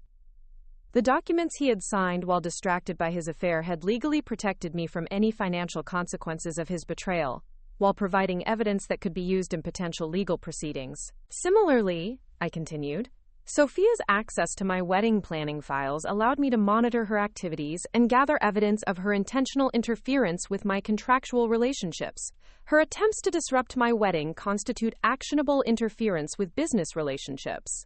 The documents he had signed while distracted by his affair had legally protected me from any financial consequences of his betrayal, while providing evidence that could be used in potential legal proceedings. Similarly, I continued, Sofia's access to my wedding planning files allowed me to monitor her activities and gather evidence of her intentional interference with my contractual relationships. Her attempts to disrupt my wedding constitute actionable interference with business relationships.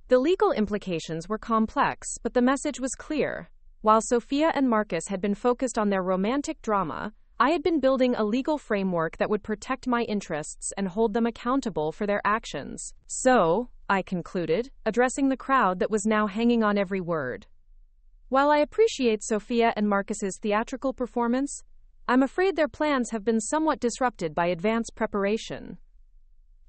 The legal implications were complex, but the message was clear. While Sofia and Marcus had been focused on their romantic drama, I had been building a legal framework that would protect my interests and hold them accountable for their actions. So, I concluded, addressing the crowd that was now hanging on every word. While I appreciate Sofia and Marcus's theatrical performance, I'm afraid their plans have been somewhat disrupted by advance preparation.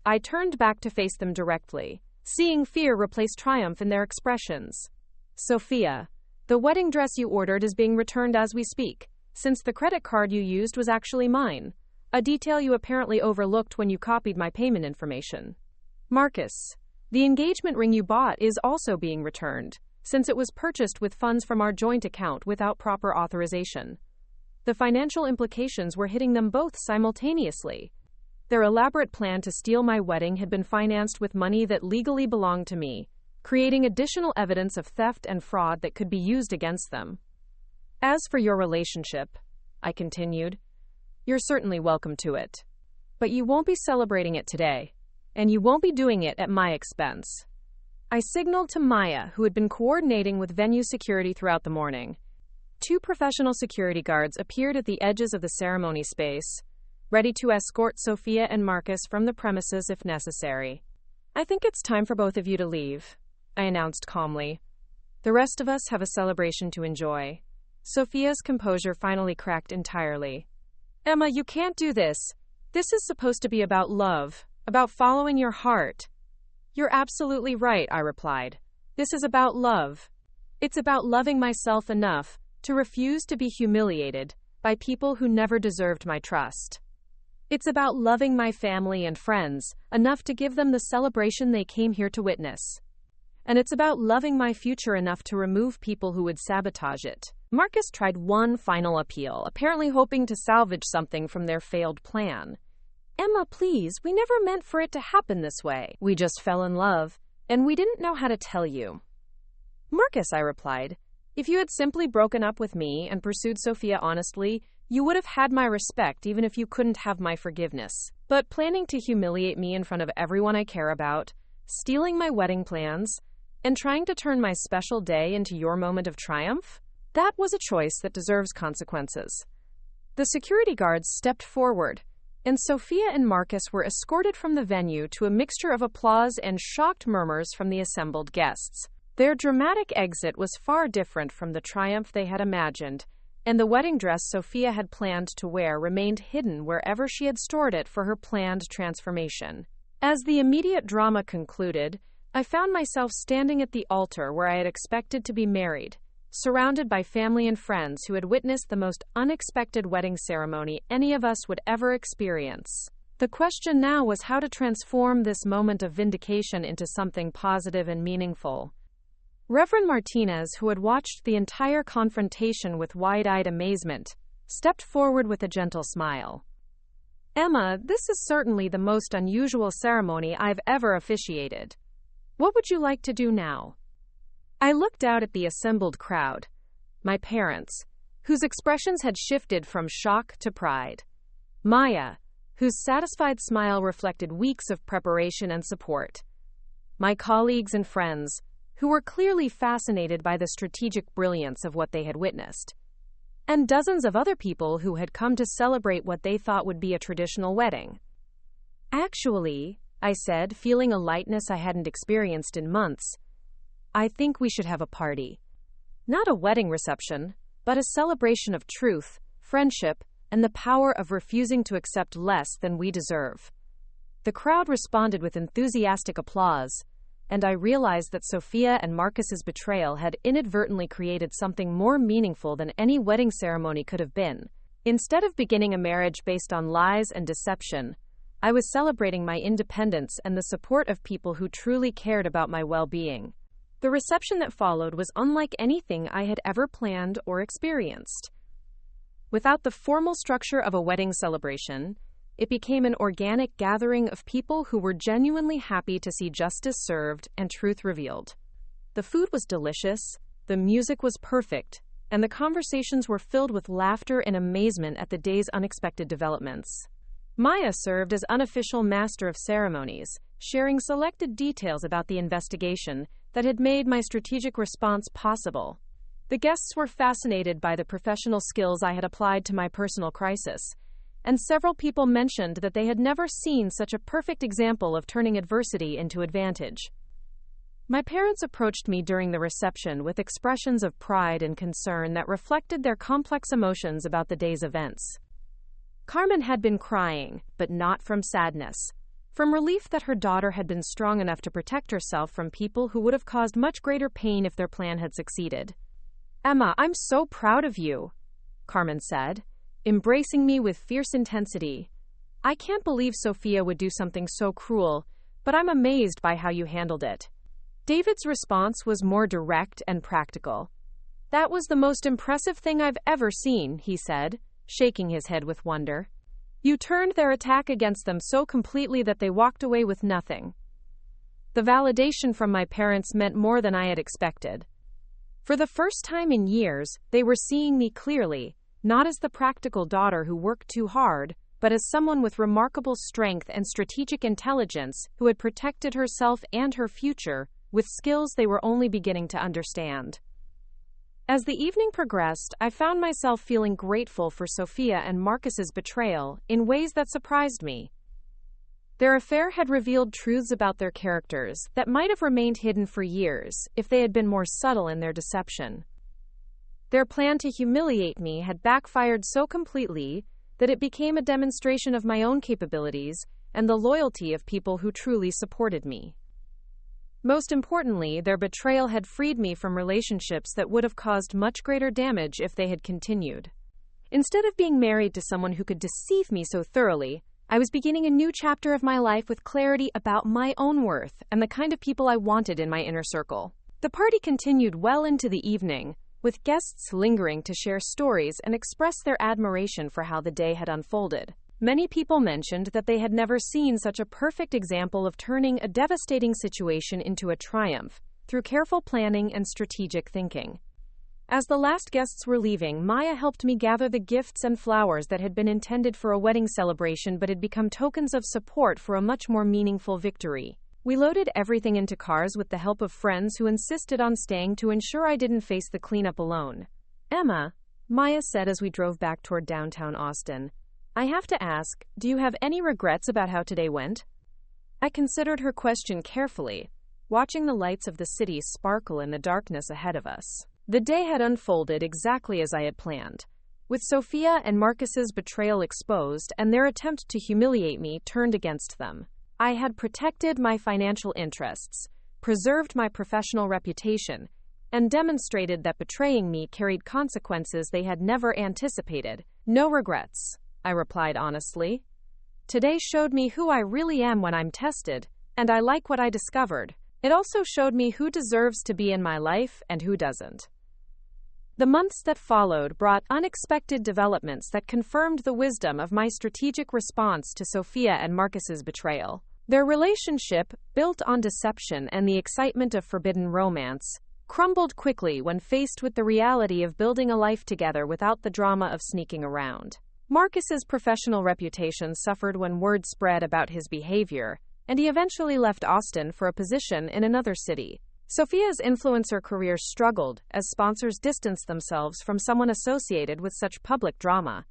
I turned back to face them directly, seeing fear replace triumph in their expressions. Sofia, the wedding dress you ordered is being returned as we speak, since the credit card you used was actually mine, a detail you apparently overlooked when you copied my payment information. Marcus, the engagement ring you bought is also being returned, since it was purchased with funds from our joint account without proper authorization. The financial implications were hitting them both simultaneously. Their elaborate plan to steal my wedding had been financed with money that legally belonged to me, creating additional evidence of theft and fraud that could be used against them. As for your relationship, I continued, you're certainly welcome to it. But you won't be celebrating it today, and you won't be doing it at my expense. I signaled to Maya, who had been coordinating with venue security throughout the morning. 2 professional security guards appeared at the edges of the ceremony space, ready to escort Sofia and Marcus from the premises if necessary. I think it's time for both of you to leave, I announced calmly. The rest of us have a celebration to enjoy. Sofia's composure finally cracked entirely. Emma, you can't do this. This is supposed to be about love, about following your heart. You're absolutely right, I replied. This is about love. It's about loving myself enough to refuse to be humiliated by people who never deserved my trust. It's about loving my family and friends enough to give them the celebration they came here to witness. And it's about loving my future enough to remove people who would sabotage it. Marcus tried one final appeal, apparently hoping to salvage something from their failed plan. Emma, please, we never meant for it to happen this way. We just fell in love, and we didn't know how to tell you. Marcus, I replied, if you had simply broken up with me and pursued Sofia honestly, you would have had my respect even if you couldn't have my forgiveness. But planning to humiliate me in front of everyone I care about, stealing my wedding plans, and trying to turn my special day into your moment of triumph? That was a choice that deserves consequences. The security guards stepped forward, and Sofia and Marcus were escorted from the venue to a mixture of applause and shocked murmurs from the assembled guests. Their dramatic exit was far different from the triumph they had imagined, and the wedding dress Sofia had planned to wear remained hidden wherever she had stored it for her planned transformation. As the immediate drama concluded, I found myself standing at the altar where I had expected to be married, surrounded by family and friends who had witnessed the most unexpected wedding ceremony any of us would ever experience. The question now was how to transform this moment of vindication into something positive and meaningful. Reverend Martinez, who had watched the entire confrontation with wide-eyed amazement, stepped forward with a gentle smile. Emma, this is certainly the most unusual ceremony I've ever officiated. What would you like to do now? I looked out at the assembled crowd, my parents, whose expressions had shifted from shock to pride. Maya, whose satisfied smile reflected weeks of preparation and support. My colleagues and friends, who were clearly fascinated by the strategic brilliance of what they had witnessed. And dozens of other people who had come to celebrate what they thought would be a traditional wedding. Actually, I said, feeling a lightness I hadn't experienced in months, I think we should have a party. Not a wedding reception, but a celebration of truth, friendship, and the power of refusing to accept less than we deserve. The crowd responded with enthusiastic applause, and I realized that Sofia and Marcus's betrayal had inadvertently created something more meaningful than any wedding ceremony could have been. Instead of beginning a marriage based on lies and deception, I was celebrating my independence and the support of people who truly cared about my well-being. The reception that followed was unlike anything I had ever planned or experienced. Without the formal structure of a wedding celebration, it became an organic gathering of people who were genuinely happy to see justice served and truth revealed. The food was delicious, the music was perfect, and the conversations were filled with laughter and amazement at the day's unexpected developments. Maya served as unofficial master of ceremonies, sharing selected details about the investigation that had made my strategic response possible. The guests were fascinated by the professional skills I had applied to my personal crisis, and several people mentioned that they had never seen such a perfect example of turning adversity into advantage. My parents approached me during the reception with expressions of pride and concern that reflected their complex emotions about the day's events. Carmen had been crying, but not from sadness. From relief that her daughter had been strong enough to protect herself from people who would have caused much greater pain if their plan had succeeded. "Emma, I'm so proud of you," Carmen said, embracing me with fierce intensity. "I can't believe Sofia would do something so cruel, but I'm amazed by how you handled it." David's response was more direct and practical. "That was the most impressive thing I've ever seen," he said, shaking his head with wonder. "You turned their attack against them so completely that they walked away with nothing." The validation from my parents meant more than I had expected. For the first time in years, they were seeing me clearly, not as the practical daughter who worked too hard, but as someone with remarkable strength and strategic intelligence who had protected herself and her future with skills they were only beginning to understand. As the evening progressed, I found myself feeling grateful for Sofia and Marcus's betrayal in ways that surprised me. Their affair had revealed truths about their characters that might have remained hidden for years if they had been more subtle in their deception. Their plan to humiliate me had backfired so completely that it became a demonstration of my own capabilities and the loyalty of people who truly supported me. Most importantly, their betrayal had freed me from relationships that would have caused much greater damage if they had continued. Instead of being married to someone who could deceive me so thoroughly, I was beginning a new chapter of my life with clarity about my own worth and the kind of people I wanted in my inner circle. The party continued well into the evening, with guests lingering to share stories and express their admiration for how the day had unfolded. Many people mentioned that they had never seen such a perfect example of turning a devastating situation into a triumph through careful planning and strategic thinking. As the last guests were leaving, Maya helped me gather the gifts and flowers that had been intended for a wedding celebration but had become tokens of support for a much more meaningful victory. We loaded everything into cars with the help of friends who insisted on staying to ensure I didn't face the cleanup alone. "Emma," Maya said as we drove back toward downtown Austin, "I have to ask, do you have any regrets about how today went?" I considered her question carefully, watching the lights of the city sparkle in the darkness ahead of us. The day had unfolded exactly as I had planned, with Sofia and Marcus's betrayal exposed and their attempt to humiliate me turned against them. I had protected my financial interests, preserved my professional reputation, and demonstrated that betraying me carried consequences they had never anticipated. "No regrets," I replied honestly. "Today showed me who I really am when I'm tested, and I like what I discovered. It also showed me who deserves to be in my life and who doesn't." The months that followed brought unexpected developments that confirmed the wisdom of my strategic response to Sofia and Marcus's betrayal. Their relationship, built on deception and the excitement of forbidden romance, crumbled quickly when faced with the reality of building a life together without the drama of sneaking around. Marcus's professional reputation suffered when word spread about his behavior, and he eventually left Austin for a position in another city. Sofia's influencer career struggled as sponsors distanced themselves from someone associated with such public drama,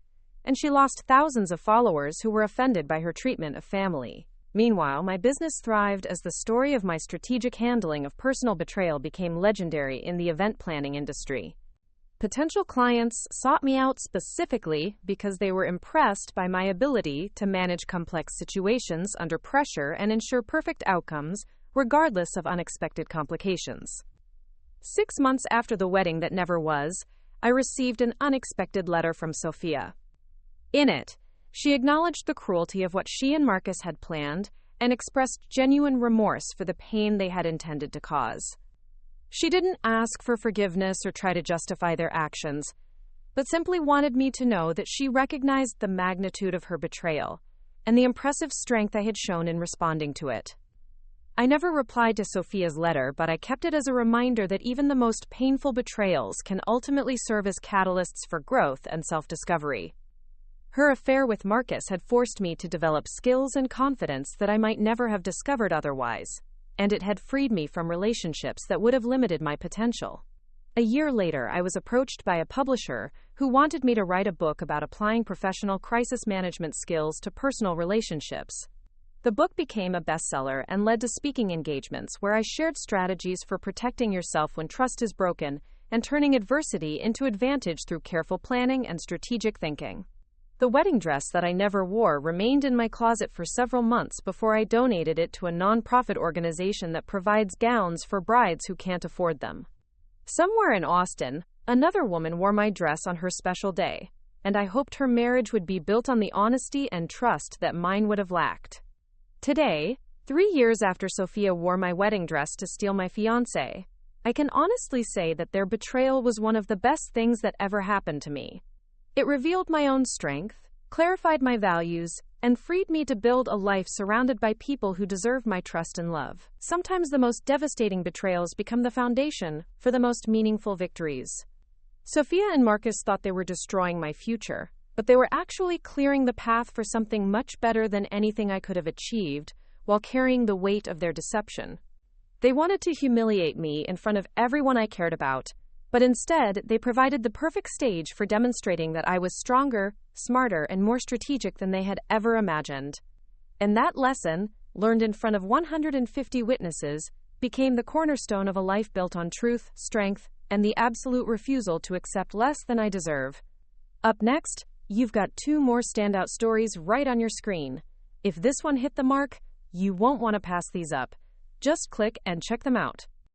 and she lost thousands of followers who were offended by her treatment of family. Meanwhile, my business thrived as the story of my strategic handling of personal betrayal became legendary in the event planning industry. Potential clients sought me out specifically because they were impressed by my ability to manage complex situations under pressure and ensure perfect outcomes, regardless of unexpected complications. 6 months after the wedding that never was, I received an unexpected letter from Sofia. In it, she acknowledged the cruelty of what she and Marcus had planned and expressed genuine remorse for the pain they had intended to cause. She didn't ask for forgiveness or try to justify their actions, but simply wanted me to know that she recognized the magnitude of her betrayal and the impressive strength I had shown in responding to it. I never replied to Sofia's letter, but I kept it as a reminder that even the most painful betrayals can ultimately serve as catalysts for growth and self-discovery. Her affair with Marcus had forced me to develop skills and confidence that I might never have discovered otherwise, and it had freed me from relationships that would have limited my potential. A year later, I was approached by a publisher who wanted me to write a book about applying professional crisis management skills to personal relationships. The book became a bestseller and led to speaking engagements where I shared strategies for protecting yourself when trust is broken and turning adversity into advantage through careful planning and strategic thinking. The wedding dress that I never wore remained in my closet for several months before I donated it to a nonprofit organization that provides gowns for brides who can't afford them. Somewhere in Austin, another woman wore my dress on her special day, and I hoped her marriage would be built on the honesty and trust that mine would have lacked. Today, 3 years after Sofia wore my wedding dress to steal my fiancé, I can honestly say that their betrayal was one of the best things that ever happened to me. It revealed my own strength, clarified my values, and freed me to build a life surrounded by people who deserve my trust and love. Sometimes the most devastating betrayals become the foundation for the most meaningful victories. Sofia and Marcus thought they were destroying my future, but they were actually clearing the path for something much better than anything I could have achieved while carrying the weight of their deception. They wanted to humiliate me in front of everyone I cared about, but instead, they provided the perfect stage for demonstrating that I was stronger, smarter, and more strategic than they had ever imagined. And that lesson, learned in front of 150 witnesses, became the cornerstone of a life built on truth, strength, and the absolute refusal to accept less than I deserve. Up next, you've got 2 more standout stories right on your screen. If this one hit the mark, you won't want to pass these up. Just click and check them out.